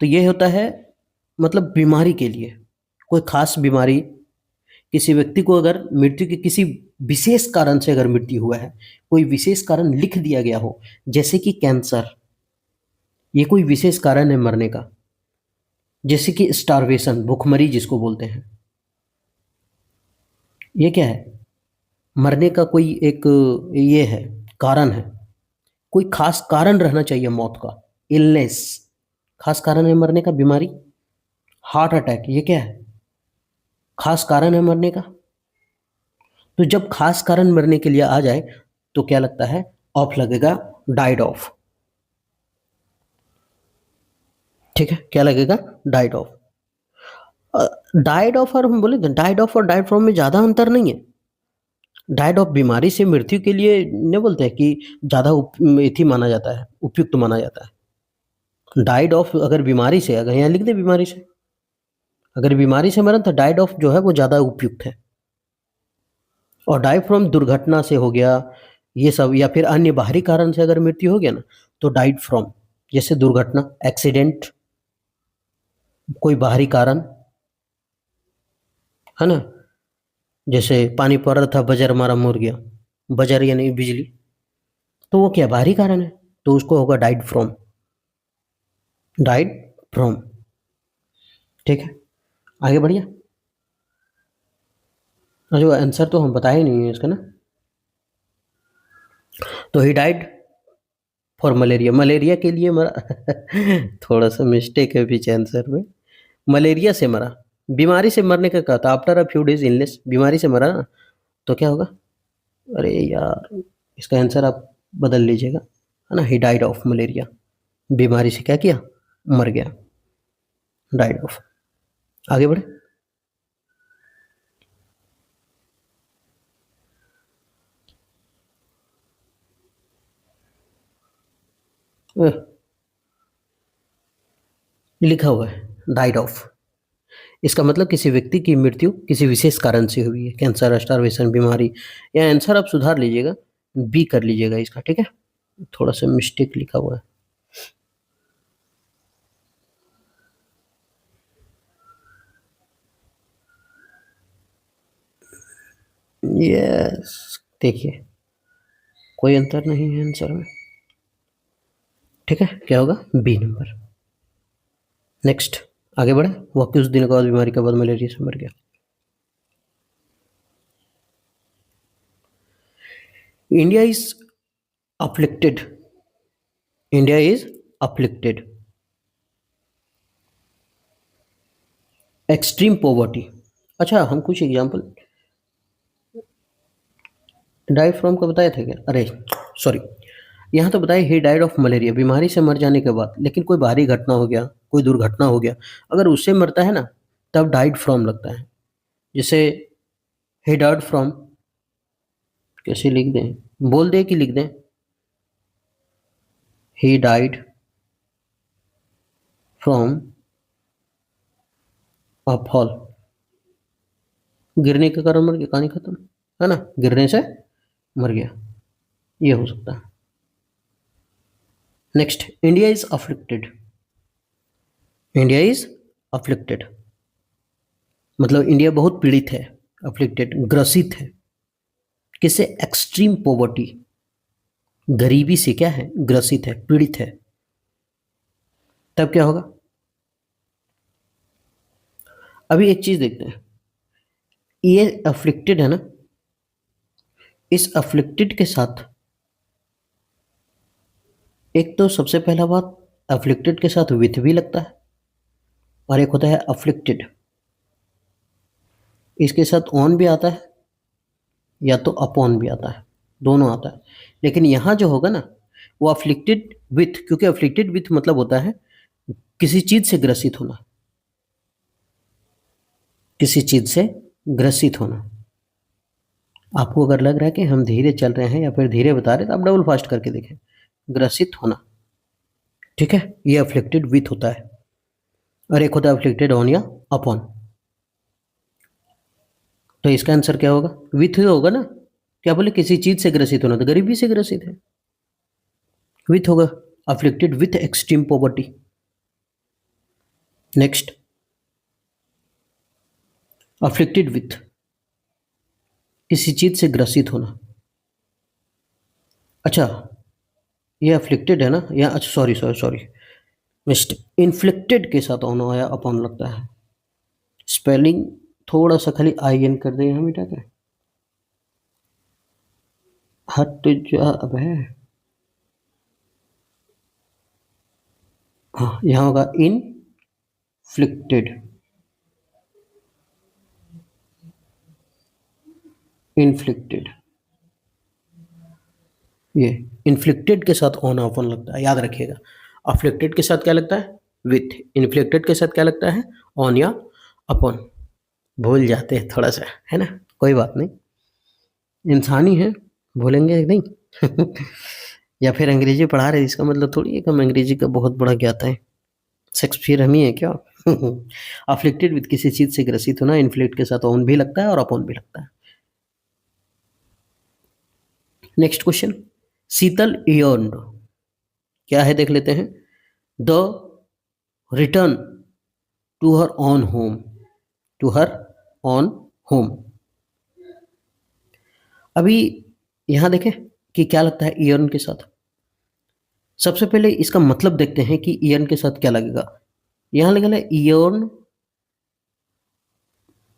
A: तो ये होता है मतलब बीमारी के लिए, कोई खास बीमारी, किसी व्यक्ति को अगर मृत्यु के किसी विशेष कारण से अगर मृत्यु हुआ है, कोई विशेष कारण लिख दिया गया हो, जैसे कि कैंसर, ये कोई विशेष कारण है मरने का। जैसे कि स्टारवेशन, भूखमरी जिसको बोलते हैं, ये क्या है, मरने का कोई एक ये है, कारण है, कोई खास कारण रहना चाहिए मौत का। इलनेस, खास कारण है मरने का, बीमारी, हार्ट अटैक, ये क्या है, खास कारण है मरने का। तो जब खास कारण मरने के लिए आ जाए तो क्या लगता है, ऑफ लगेगा, डाइड ऑफ, ठीक है। क्या लगेगा, डाइड ऑफ। डाइड ऑफ, और हम बोले डाइड ऑफ और डाइड फ्रॉम में ज्यादा अंतर नहीं है। डाइड ऑफ बीमारी से मृत्यु के लिए नहीं बोलते हैं कि ज्यादा इथी माना जाता है, उपयुक्त माना जाता है। डाइड ऑफ अगर बीमारी से, अगर यहाँ लिख दे बीमारी से, अगर बीमारी से मरा तो डाइड ऑफ जो है वो ज्यादा उपयुक्त है। और डाई फ्रॉम दुर्घटना से हो गया, ये सब, या फिर अन्य बाहरी कारण से अगर मृत्यु हो गया ना तो डाइड फ्रॉम, जैसे दुर्घटना, एक्सीडेंट, कोई बाहरी कारण, है ना, जैसे पानी पड़ रहा था, बजर मारा, मर गया, बजर यानी बिजली, तो वो क्या बाहरी कारण है, तो उसको होगा डाइड फ्रॉम, डाइड फ्रॉम। ठीक है, आगे बढ़िए। जो आंसर तो हम बताए नहीं है इसका ना, तो he died for malaria, malaria के लिए मरा थोड़ा सा मिस्टेक है पीछे आंसर में, मलेरिया से मरा, बीमारी से मरने का कहा था, after a few days illness, बीमारी से मरा ना, तो क्या होगा, अरे यार इसका आंसर आप बदल लीजिएगा, है ना, ही डाइड ऑफ मलेरिया, बीमारी से क्या किया, मर गया, डाइड ऑफ। आगे बढ़े। अह, लिखा हुआ है डाइड ऑफ, इसका मतलब किसी व्यक्ति की मृत्यु किसी विशेष कारण से हुई है, कैंसर, स्टारवेशन, बीमारी, या आंसर आप सुधार लीजिएगा, बी कर लीजिएगा इसका, ठीक है, थोड़ा सा मिस्टेक लिखा हुआ है। यस, देखिए कोई अंतर नहीं है आंसर में, ठीक है, क्या होगा, बी नंबर। नेक्स्ट, आगे बढ़े। वह कुछ दिनों के बाद बीमारी के बाद मलेरिया से मर गया। India is afflicted, India is afflicted extreme poverty. अच्छा, हम कुछ एग्जांपल डाई फ्रॉम का बताया था क्या, अरे सॉरी, यहाँ तो बताया ही डाइड ऑफ मलेरिया, बीमारी से मर जाने के बाद, लेकिन कोई बाहरी घटना हो गया, कोई दुर्घटना हो गया, अगर उससे मरता है ना तब डाइड फ्रॉम लगता है। जैसे ही डाइड फ्रॉम, कैसे लिख दें, बोल दे कि लिख दें, he died from a fall, गिरने के कारण मर गया, कहानी खत्म, है ना, गिरने से मर गया, ये हो सकता है। Next, India is afflicted, India is afflicted मतलब इंडिया बहुत पीड़ित है, अफ्लिक्टेड ग्रसित है, किससे, एक्सट्रीम पॉवर्टी, गरीबी से क्या है, ग्रसित है, पीड़ित है, तब क्या होगा। अभी एक चीज देखते हैं, ये अफ्लिक्टेड है ना, इस अफ्लिक्टेड के साथ एक तो सबसे पहला बात, अफ्लिक्टेड के साथ विथ भी लगता है, और एक होता है अफ्लिक्टेड, इसके साथ ऑन भी आता है या तो अपॉन भी आता है, दोनों आता है, लेकिन यहाँ जो होगा ना वो अफ्लिक्टेड विथ, क्योंकि अफ्लिक्टेड विथ मतलब होता है किसी चीज से ग्रसित होना, किसी चीज से ग्रसित होना। आपको अगर लग रहा है कि हम धीरे चल रहे हैं या फिर धीरे बता रहे हैं, तो आप डबल फास्ट करके देखें, ग्रसित होना, ठीक है, ये अफ्लिक्टेड विथ होता है, और एक होता है अफ्लिक्टेड ऑन या अपॉन। तो इसका आंसर क्या होगा, विथ होगा ना, क्या बोले, किसी चीज से ग्रसित होना, तो गरीबी से ग्रसित है, विथ होगा, afflicted with extreme poverty. Next, afflicted with किसी चीज से ग्रसित होना। अच्छा, ये अफ्लिक्टेड है ना, या अच्छा sorry sorry sorry, mistake, inflicted के साथ ऑन या अपॉन लगता है, स्पेलिंग थोड़ा सा खाली आई एन कर दें, हम मिटा के, हट जा अब है, हाँ यहाँ होगा इनफ्लिक्टेड, इन्फ्लिक्टेड, ये इन्फ्लिक्टेड के साथ ऑन अपॉन लगता है, याद रखिएगा, अफ्लिक्टेड के साथ क्या लगता है, विथ, इन्फ्लिक्टेड के साथ क्या लगता है, ऑन या अपॉन, भूल जाते हैं थोड़ा सा, है ना, कोई बात नहीं, इंसान ही है, भूलेंगे नहीं या फिर अंग्रेजी पढ़ा रहे, इसका मतलब थोड़ी है कि हम अंग्रेजी का बहुत बड़ा ज्ञाता है, शेक्सपियर हम ही है क्या अफ्लिक्टेड विथ किसी चीज से ग्रसित होना, इन्फ्लिक्ट के साथ ऑन भी लगता है और अपॉन भी लगता है। नेक्स्ट क्वेश्चन, शीतल इयर्नड क्या है देख लेते हैं। The return to her own home, to her own home. अभी यहां देखें कि क्या लगता है ईयर्न के साथ। सबसे पहले इसका मतलब देखते हैं कि ईयर्न के साथ क्या लगेगा। यहां लगेगा ईयर्न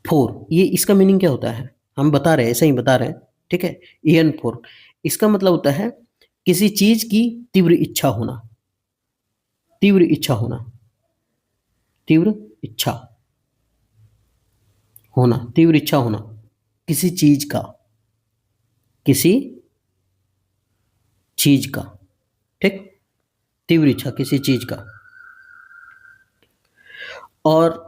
A: फोर, ये इसका मीनिंग क्या होता है हम बता रहे हैं, ऐसे ही बता रहे हैं, ठीक है। ईयर्न फोर इसका मतलब होता है किसी चीज की तीव्र इच्छा होना, तीव्र इच्छा होना, तीव्र इच्छा होना, तीव्र इच्छा होना किसी चीज का, किसी चीज का, ठीक। तीव्र इच्छा किसी चीज का। और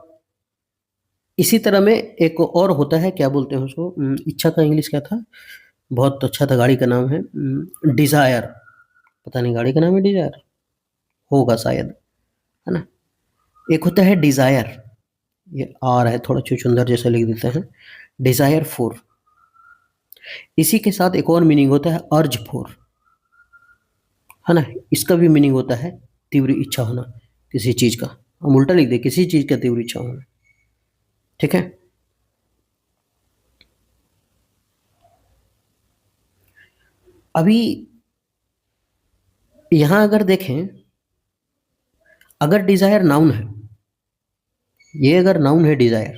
A: इसी तरह में एक और होता है, क्या बोलते हैं उसको, इच्छा का इंग्लिश क्या था, बहुत अच्छा था, गाड़ी का नाम है डिजायर। पता नहीं गाड़ी का नाम है डिजायर, होगा शायद, है ना। एक होता है डिजायर, ये आ रहा है थोड़ा चुचुंदर जैसा लिख देते हैं, डिजायर फॉर। इसी के साथ एक और मीनिंग होता है अर्ज फॉर, है ना। इसका भी मीनिंग होता है तीव्र इच्छा होना किसी चीज का। हम उल्टा लिख दे, किसी चीज का तीव्र इच्छा होना, ठीक है। अभी यहां अगर देखें, अगर डिजायर नाउन है, ये अगर नाउन है डिजायर,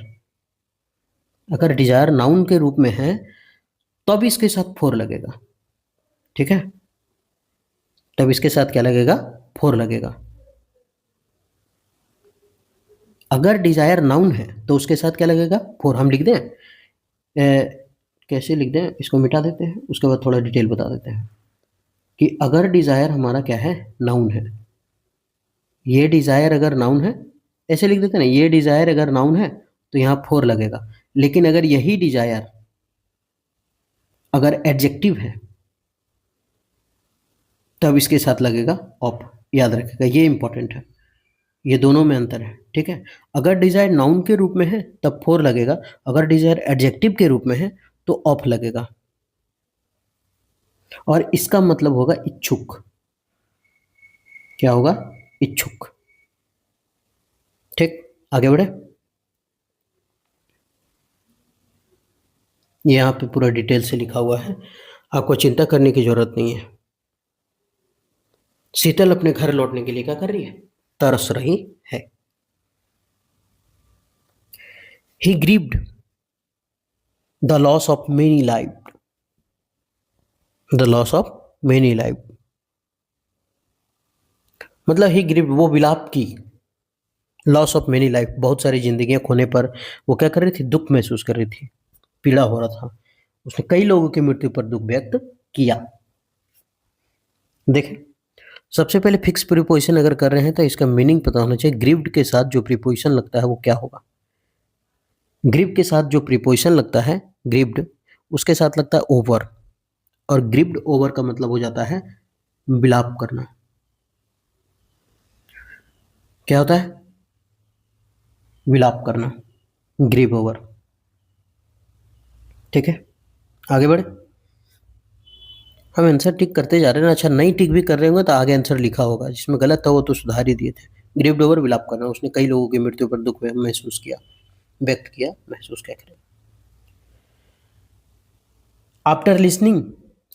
A: अगर डिजायर नाउन के रूप में है तब इसके साथ फोर लगेगा, ठीक है। तब इसके साथ क्या लगेगा, फोर लगेगा। अगर डिजायर नाउन है तो उसके साथ क्या लगेगा, फोर। हम लिख दें कैसे लिख दें, इसको मिटा देते हैं, उसके बाद थोड़ा डिटेल बता देते हैं कि अगर डिजायर हमारा क्या है, नाउन है, ये डिजायर अगर नाउन है, ऐसे लिख देते हैं ना, ये डिजायर अगर नाउन है तो यहाँ फोर लगेगा। लेकिन अगर यही डिजायर अगर एडजेक्टिव है तब इसके साथ लगेगा ऑप। याद रखेगा, ये इंपॉर्टेंट है, ये दोनों में अंतर है, ठीक है। अगर डिजायर नाउन के रूप में है तब फोर लगेगा, अगर डिजायर एडजेक्टिव के रूप में है तो ऑफ लगेगा। और इसका मतलब होगा इच्छुक, क्या होगा, इच्छुक, ठीक। आगे बढ़े, ये यहाँ पे पूरा डिटेल से लिखा हुआ है, आपको चिंता करने की जरूरत नहीं है। शीतल अपने घर लौटने के लिए क्या कर रही है, तरस रही है। He grieved the loss of many life, the loss of many life मतलब ही ग्रीव्ड, वो विलाप की, लॉस ऑफ मेनी लाइफ बहुत सारी जिंदगियां खोने पर वो क्या कर रही थी, दुख महसूस कर रही थी, पीड़ा हो रहा था। उसने कई लोगों की मृत्यु पर दुख व्यक्त किया। देखें, सबसे पहले फिक्स प्रीपोजिशन अगर कर रहे हैं तो इसका मीनिंग पता होना चाहिए। ग्रीव्ड के साथ जो प्रीपोजिशन लगता है वो क्या होगा। ग्रीव के साथ जो प्रीपोजिशन लगता है, ग्रीव्ड, उसके साथ लगता है ओवर। और ग्रीव्ड ओवर का मतलब हो जाता है विलाप करना। क्या होता है, विलाप करना, ग्रीव ओवर, ठीक है। आगे बढ़े, हम आंसर टिक करते जा रहे हैं ना। अच्छा, नहीं टिक भी कर रहे होंगे तो आगे आंसर लिखा होगा, जिसमें गलत था वो तो सुधार ही दिए थे। ग्रीव्ड ओवर विलाप करना, उसने कई लोगों की मृत्यु पर दुख महसूस किया, व्यक्त किया, महसूस क्या करें। आफ्टर लिसनिंग,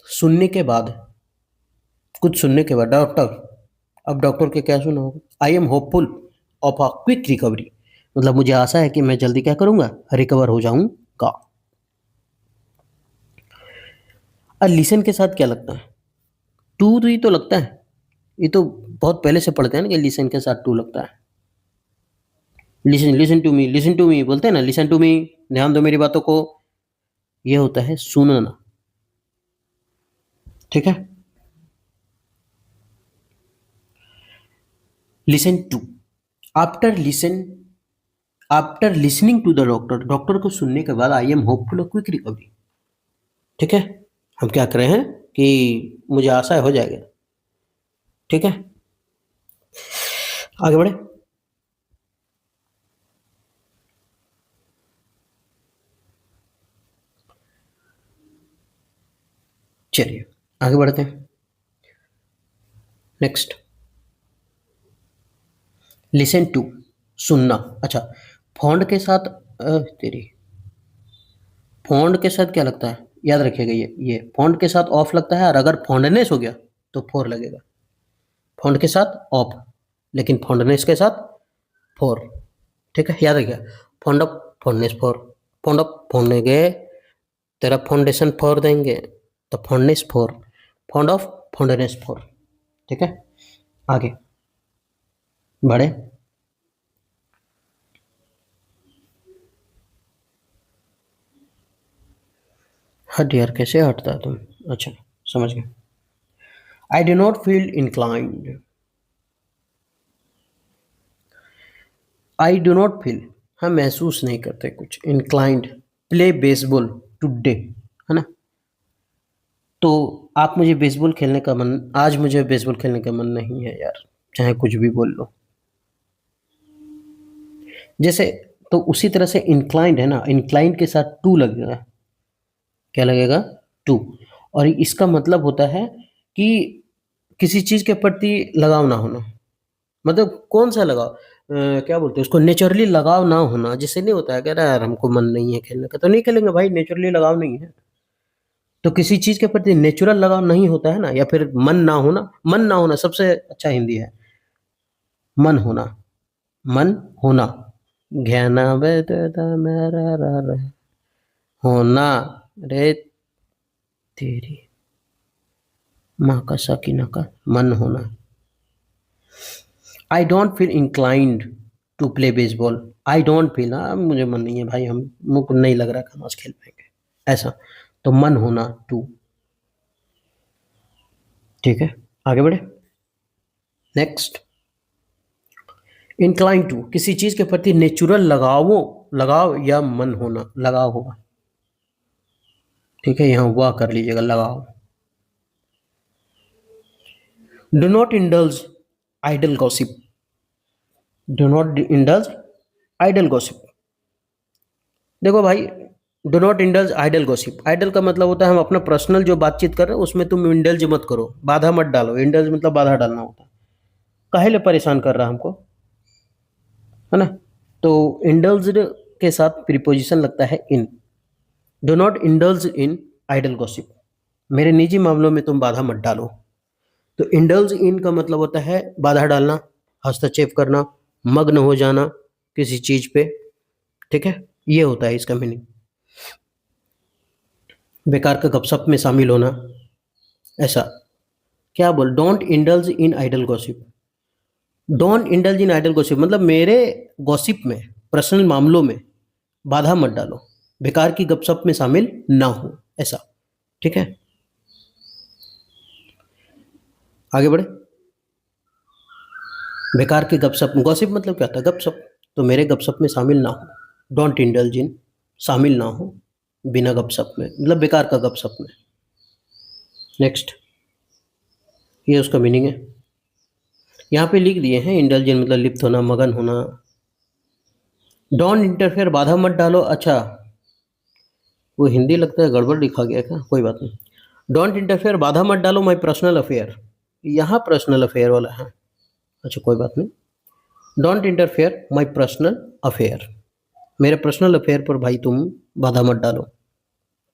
A: सुनने के बाद, कुछ सुनने के बाद, डॉक्टर, अब डॉक्टर के क्या सुना होगा, आई am hopeful of a quick recovery, मतलब मुझे आशा है कि मैं जल्दी क्या करूंगा, रिकवर हो जाऊंगा। और लिसन के साथ क्या लगता है, टू तो ही तो लगता है, ये तो बहुत पहले से पढ़ते हैं ना कि लिसन के साथ टू लगता है। Listen, listen to me, listen to me बोलते हैं ना, लिसन टू मी, ध्यान दो मेरी बातों को, ये होता है सुनना, ठीक है। Listen to, after listen, after listening to the doctor, doctor को सुनने के बाद I am hopeful of quick recovery, ठीक है। हम क्या कर रहे हैं कि मुझे आशा हो जाएगा, ठीक है। आगे बढ़े, चलिए आगे बढ़ते हैं। नेक्स्ट, लिसन टू, सुनना। अच्छा, फॉन्ड के साथ तेरी फॉन्ड के साथ क्या लगता है, याद रखिएगा, ये फॉन्ड के साथ ऑफ लगता है, और अगर फॉन्डनेस हो गया तो फोर लगेगा। फॉन्ड के साथ ऑफ, लेकिन फॉन्डनेस के साथ फोर। ठीक है, याद रखिएगा। Fond of, fondness four, fond of, fond गए, तेरा फाउंडेशन फोर देंगे तो fondness four, fond of, fondness four. ठीक है, आगे बढ़े। हट यार, कैसे हटता है तुम। अच्छा, समझ गए। I do not feel inclined, I do not feel, हम महसूस नहीं करते कुछ, इंक्लाइंड, प्ले बेसबॉल टुडे, है ना। तो आप मुझे बेसबॉल खेलने का मन, आज मुझे बेसबॉल खेलने का मन नहीं है यार, चाहे कुछ भी बोल लो। जैसे, तो उसी तरह से इंक्लाइंड है ना, इंक्लाइंड के साथ टू लगेगा। क्या लगेगा, टू। और इसका मतलब होता है कि किसी चीज के प्रति लगाव ना होना, मतलब कौन सा लगाव, क्या बोलते हैं उसको, नेचुरली लगाव ना होना। जैसे नहीं होता है, कह रहा है यार हमको मन नहीं है खेलने का, तो नहीं खेलेंगे भाई, नेचुरली लगाव नहीं है। तो किसी चीज के प्रति नेचुरल लगाव नहीं होता है ना, या फिर मन ना होना, मन ना होना सबसे अच्छा हिंदी है, मन होना, मन होना, ज्ञाना वेदता मेरा रा रा, होना, रे तेरी माँ का सकीना का, मन होना। I don't feel inclined to play baseball, I don't feel, मुझे मन नहीं है भाई, हम मुझको नहीं लग रहा कि हम आज खेल पाएंगे, ऐसा। तो मन होना टू। ठीक है, आगे बढ़े। नेक्स्ट, इंक्लाइन टू, किसी चीज के प्रति नेचुरल लगाव या मन होना, लगाव होगा। ठीक है, यहां हुआ कर लीजिएगा, लगाव। Do not indulge idle gossip, do not indulge idle gossip. देखो भाई, do not indulge idle gossip, idle का मतलब होता है हम अपना पर्सनल जो बातचीत कर रहे हैं उसमें तुम इंडल्ज मत करो, बाधा मत डालो। इंडल्ज मतलब बाधा डालना होता है। काहे ले परेशान कर रहा हमको, है ना। तो इंडल्ज के साथ प्रीपोजिशन लगता है in. Do not indulge in idle gossip, मेरे निजी मामलों में तुम बाधा मत डालो। तो इंडल्ज इन का मतलब होता है बाधा डालना, हस्तक्षेप करना, मग्न हो जाना किसी चीज पे। ठीक है, ये होता है इसका मीनिंग। बेकार का गपशप में शामिल होना, ऐसा। क्या बोल, don't indulge in idle gossip, don't indulge in idle gossip मतलब मेरे गॉसिप में, पर्सनल मामलों में बाधा मत डालो, बेकार की गपशप में शामिल ना हो, ऐसा। ठीक है, आगे बढ़े। बेकार की गपशप, गॉसिप मतलब क्या होता है, गपशप। तो मेरे गपशप में शामिल ना हो, डोंट इंडल्ज इन, शामिल ना हो बिना गपशप में, मतलब बेकार का गपशप में। नेक्स्ट, ये उसका मीनिंग है, यहाँ पे लिख दिए हैं। इंडल्ज इन मतलब लिप्त होना, मगन होना। डोंट इंटरफेयर, बाधा मत डालो। अच्छा, वो हिंदी लगता है गड़बड़ लिखा गया, क्या, कोई बात नहीं। डोंट इंटरफेयर, बाधा मत डालो माई पर्सनल अफेयर, यहाँ पर्सनल अफेयर वाला है। अच्छा, कोई बात नहीं। Don't interfere my personal affair, मेरे पर्सनल अफेयर पर भाई तुम बाधा मत डालो।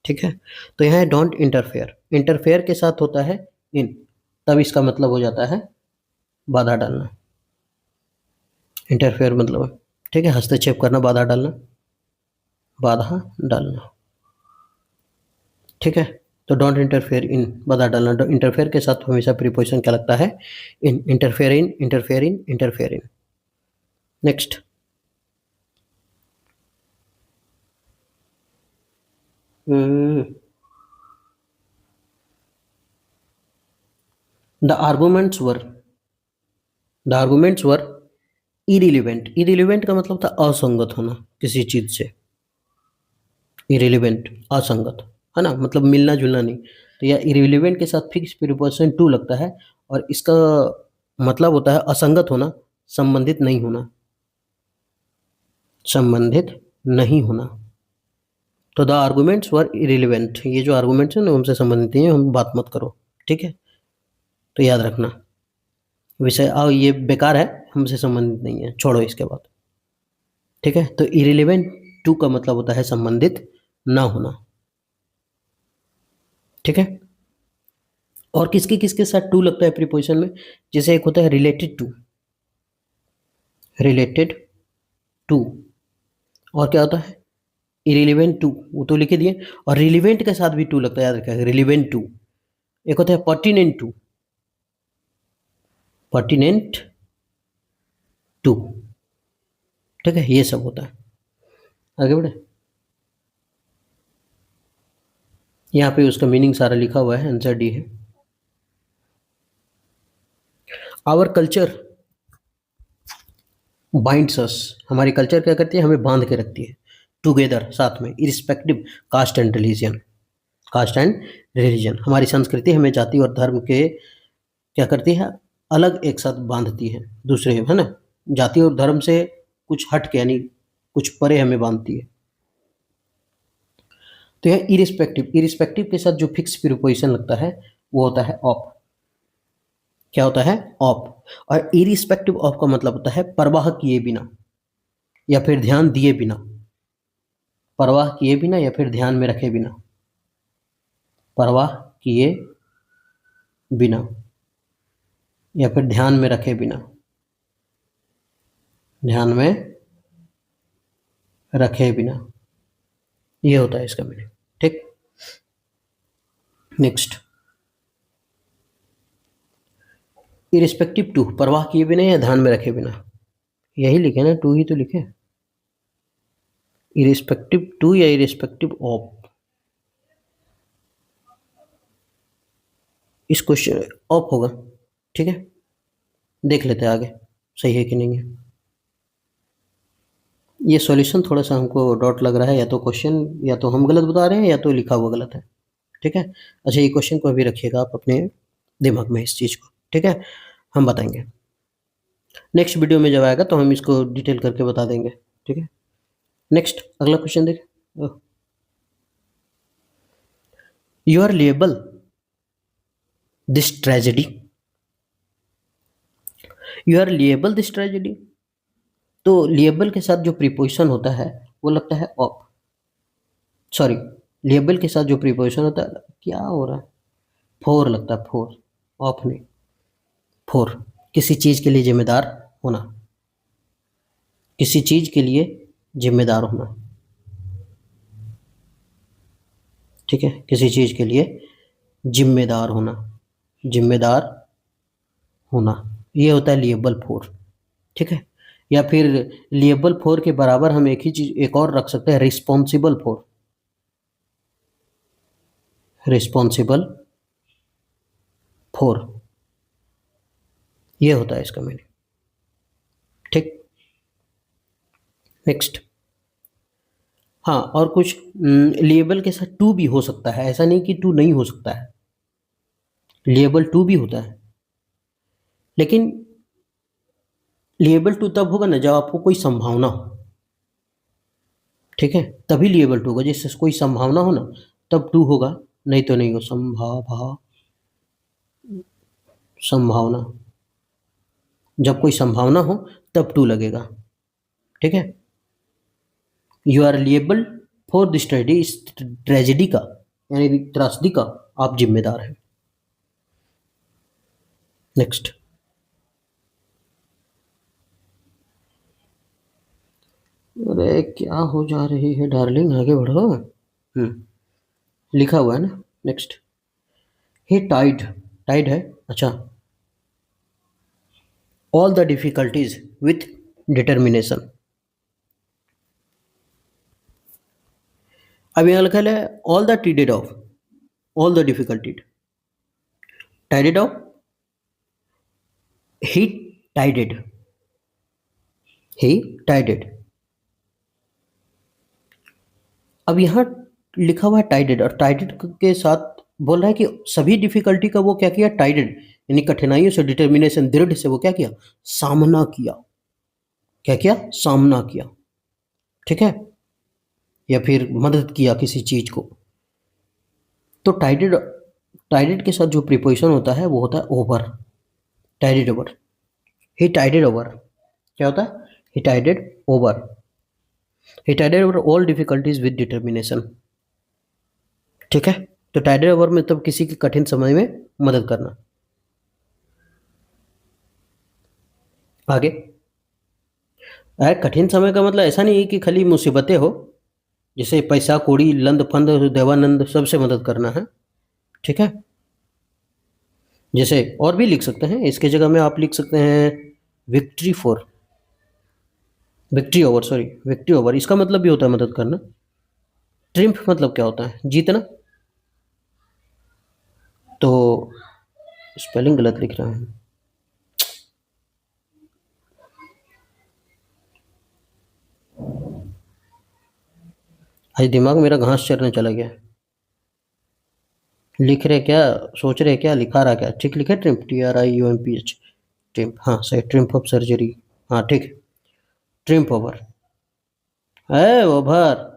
A: ठीक है, तो यहाँ है डोंट इंटरफेयर, इंटरफेयर के साथ होता है इन, तब इसका मतलब हो जाता है बाधा डालना। इंटरफेयर मतलब, ठीक है, हस्तक्षेप करना, बाधा डालना, बाधा डालना। ठीक है, तो डोंट इंटरफेयर इन, बाधा डालना। इंटरफेयर के साथ हमेशा प्रीपोजिशन क्या लगता है, in. Interfere in, interfere in, interfere in. Next, the arguments were, the arguments were irrelevant, irrelevant का मतलब था असंगत होना किसी चीज से, इरिलीवेंट, असंगत, है ना, मतलब मिलना जुलना नहीं। तो यह इरिलीवेंट के साथ फिक्स प्रीपोजिशन टू लगता है, और इसका मतलब होता है असंगत होना, संबंधित नहीं होना, संबंधित नहीं होना। तो द आर्गूमेंट्स वर इरिलीवेंट, ये जो आर्गूमेंट्स है ना उनसे संबंधित नहीं है, हम बात मत करो। ठीक है, तो याद रखना विषय ये बेकार है, हमसे संबंधित नहीं है, छोड़ो इसके बाद। ठीक है, तो इरिलेवेंट टू का मतलब होता है संबंधित ना होना। ठीक है, और किसके किसके साथ टू लगता है प्रीपोजिशन में? जैसे एक होता है रिलेटेड टू, रिलेटेड टू, और क्या होता है इरिलेवेंट टू, वो तो लिखे दिए। और रिलेवेंट के साथ भी टू लगता है, याद रखिएगा, रिलेवेंट टू। एक होता है पर्टिनेंट टू, पर्टिनेंट टू। ठीक है, ये सब होता है। आगे बढ़े, यहाँ पे उसका मीनिंग सारा लिखा हुआ है, आंसर डी है। आवर कल्चर बाइंड्स अस, हमारी कल्चर क्या करती है, हमें बांध के रखती है टुगेदर, साथ में, irrespective caste and religion, caste and religion. हमारी संस्कृति हमें जाति और धर्म के क्या करती है, अलग एक साथ बांधती है दूसरे, है ना, जाति और धर्म से कुछ हट के, यानी कुछ परे हमें बांधती है। तो यह इरिस्पेक्टिव, इरिस्पेक्टिव के साथ जो फिक्स प्रीपोजिशन लगता है वो होता है ऑफ। क्या होता है, ऑफ। और इरिस्पेक्टिव ऑफ का मतलब होता है परवाह किए बिना या फिर ध्यान दिए बिना, परवाह किए बिना या फिर ध्यान में रखे बिना, परवाह किए बिना या फिर ध्यान में रखे बिना, ध्यान में रखे बिना, ये होता है इसका मीनिंग। ठीक, नेक्स्ट, इरिस्पेक्टिव टू, परवाह किए बिना या ध्यान में रखे बिना, यही लिखे ना, टू ही तो लिखे, इरिस्पेक्टिव टू या इरिस्पेक्टिव ऑफ। इस क्वेश्चन ऑफ होगा। ठीक है, देख लेते हैं आगे सही है कि नहीं है। ये सॉल्यूशन थोड़ा सा हमको डाउट लग रहा है, या तो क्वेश्चन या तो हम गलत बता रहे हैं या तो लिखा हुआ गलत है। ठीक है, अच्छा ये क्वेश्चन को अभी रखिएगा आप अपने दिमाग में इस चीज़ को। ठीक है, हम बताएंगे नेक्स्ट वीडियो में, जब आएगा तो हम इसको डिटेल करके बता देंगे। ठीक है, नेक्स्ट अगला क्वेश्चन देखें। You are label this tragedy, you are label this tragedy, तो लेबल के साथ जो प्रीपोजिशन होता है वो लगता है ऑफ, सॉरी, लेबल के साथ जो प्रीपोजिशन होता है, क्या हो रहा है, फोर लगता है, फोर, ऑफ नहीं, फोर। किसी चीज़ के लिए जिम्मेदार होना, किसी चीज़ के लिए जिम्मेदार होना। ठीक है, किसी चीज़ के लिए जिम्मेदार होना, जिम्मेदार होना, ये होता है लेबल फोर। ठीक है, या फिर लेबल फोर के बराबर हम एक ही चीज़ एक और रख सकते हैं, रिस्पॉन्सिबल फोर, रिस्पॉन्सिबल फोर, ये होता है इसका मीनिंग। ठीक, नेक्स्ट, हाँ और कुछ लेबल के साथ टू भी हो सकता है, ऐसा नहीं कि टू नहीं हो सकता है, लेबल टू भी होता है, लेकिन लेबल टू तब होगा ना जब आपको कोई संभावना हो। ठीक है, तभी लेबल टू होगा, जिससे कोई संभावना हो ना तब टू होगा, नहीं तो नहीं हो, संभावना, जब कोई संभावना हो तब टू लगेगा। ठीक है, you are liable for this tragedy, इस ट्रेजेडी का यानी त्रासदी का आप जिम्मेदार हैं। नेक्स्ट, अरे क्या हो जा रही है डार्लिंग, आगे बढ़ो। लिखा हुआ है ना, नेक्स्ट, हे टाइड, टाइड है, अच्छा, all the difficulties with determination. अब यहाँ लिखा है all the tided of, all the difficulties, tided of, he tided, he tided. अब यहाँ लिखा हुआ है टाइडेड, और टाइडेड के साथ बोल रहा है कि सभी डिफिकल्टी का वो क्या किया, टाइडेड, यानी कठिनाइयों से, डिटर्मिनेशन, दृढ़ से वो क्या किया, सामना किया। क्या किया, सामना किया। ठीक है, या फिर मदद किया किसी चीज को। तो टाइडेड, टाइडेड के साथ जो प्रीपोजिशन होता है वो होता है over, tided over, he tided over. क्या होता है? He tided over, he tided over all difficulties with determination. ठीक है, तो टाइडेड ओवर मतलब किसी के कठिन समय में मदद करना। आगे, अरे कठिन समय का मतलब ऐसा नहीं है कि खाली मुसीबतें हो, जैसे पैसा कौड़ी लंद फंद देवानंद सबसे मदद करना है। ठीक है, जैसे और भी लिख सकते हैं, इसके जगह में आप लिख सकते हैं victory for, victory over, sorry victory over, इसका मतलब भी होता है मदद करना। ट्रिम्फ मतलब क्या होता है? जीतना। तो स्पेलिंग गलत लिख रहा है, आज दिमाग मेरा घास चरने चला गया। लिख रहे क्या, सोच रहे क्या, लिखा रहा क्या? ठीक लिखे, ट्रिम्प, TRIUMPH, ट्रिम्प, हाँ सही, ट्रिम्प ऑफ सर्जरी, हाँ ठीक, ट्रिम्प ओवर है, ओवर,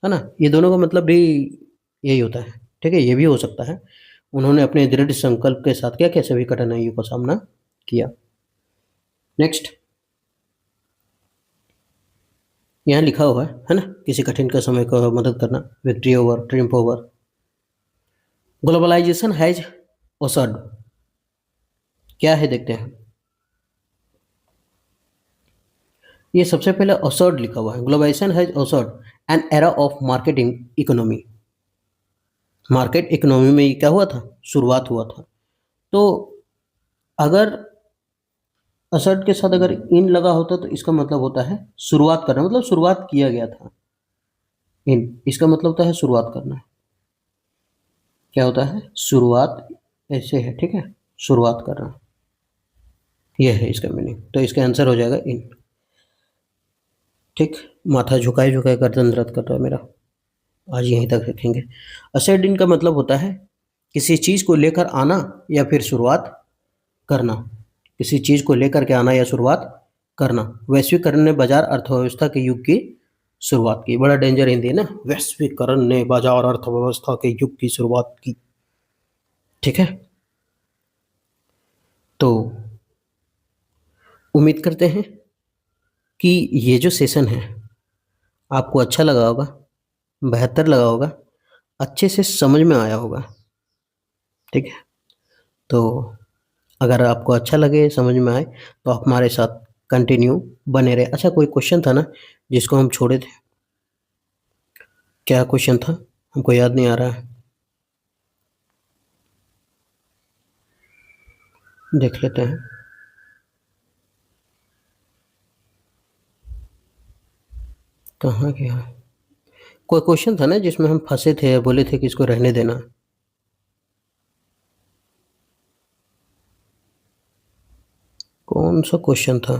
A: है ना। ये दोनों का मतलब भी यही होता है। ठीक है, ये भी हो सकता है उन्होंने अपने दृढ़ संकल्प के साथ क्या क्या सभी कठिनाइयों का सामना किया। नेक्स्ट, यहाँ लिखा हुआ है ना, किसी कठिन का समय को मदद करना, victory over, triumph over. Globalisation has ushered, क्या है देखते हैं। ये सबसे पहले ओसर्ड लिखा हुआ है, globalisation has ushered an era of marketing economy. Market economy में ये क्या हुआ था? शुरुआत हुआ था। तो अगर असर्ट के साथ अगर इन लगा होता तो इसका मतलब होता है शुरुआत करना, मतलब शुरुआत किया गया था। इन, इसका मतलब होता है शुरुआत करना। क्या होता है? शुरुआत, ऐसे है, ठीक है, शुरुआत करना, यह है इसका मीनिंग। तो इसका आंसर हो जाएगा इन। ठीक, माथा झुकाए झुकाए गर्दन दर्द कर रहा है मेरा, आज यहीं तक रखेंगे। असेड इन का मतलब होता है किसी चीज़ को लेकर आना या फिर शुरुआत करना, किसी चीज़ को लेकर के आना या शुरुआत करना। वैश्वीकरण ने बाजार अर्थव्यवस्था के युग की शुरुआत की। बड़ा डेंजर हिंदी है ना, वैश्वीकरण ने बाजार अर्थव्यवस्था के युग की शुरुआत की। ठीक है, तो उम्मीद करते हैं कि ये जो सेशन है आपको अच्छा लगा होगा, बेहतर लगा होगा, अच्छे से समझ में आया होगा। ठीक है, तो अगर आपको अच्छा लगे, समझ में आए, तो आप हमारे साथ कंटिन्यू बने रहे। अच्छा, कोई क्वेश्चन था ना जिसको हम छोड़े थे, क्या क्वेश्चन था? हमको याद नहीं आ रहा है, देख लेते हैं। कहाँ गया? कोई क्वेश्चन था ना जिसमें हम फंसे थे, बोले थे कि इसको रहने देना। कौन सा क्वेश्चन था?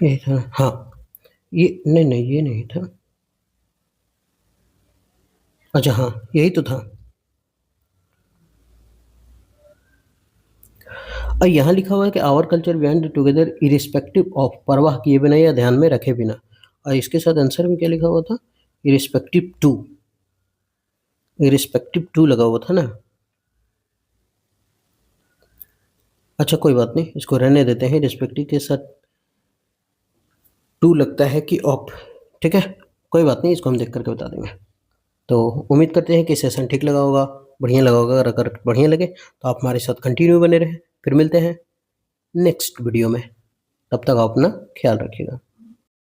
A: ये था, हाँ, ये नहीं नहीं, ये नहीं था। अच्छा हाँ, यही तो था। और यहाँ लिखा हुआ है कि our culture band together irrespective of, परवाह किए बिना या ध्यान में रखे बिना। और इसके साथ आंसर में क्या लिखा हुआ था? इरिस्पेक्टिव टू, इरिस्पेक्टिव टू लगा हुआ था ना। अच्छा कोई बात नहीं, इसको रहने देते हैं, रिस्पेक्टिव के साथ टू लगता है कि ऑफ। ठीक है, कोई बात नहीं, इसको हम देख करके बता देंगे। तो उम्मीद करते हैं कि सेशन ठीक लगा होगा, बढ़िया लगा होगा। अगर बढ़िया लगे तो आप हमारे साथ कंटिन्यू बने रहें। फिर मिलते हैं नेक्स्ट वीडियो में, तब तक आप अपना ख्याल रखिएगा।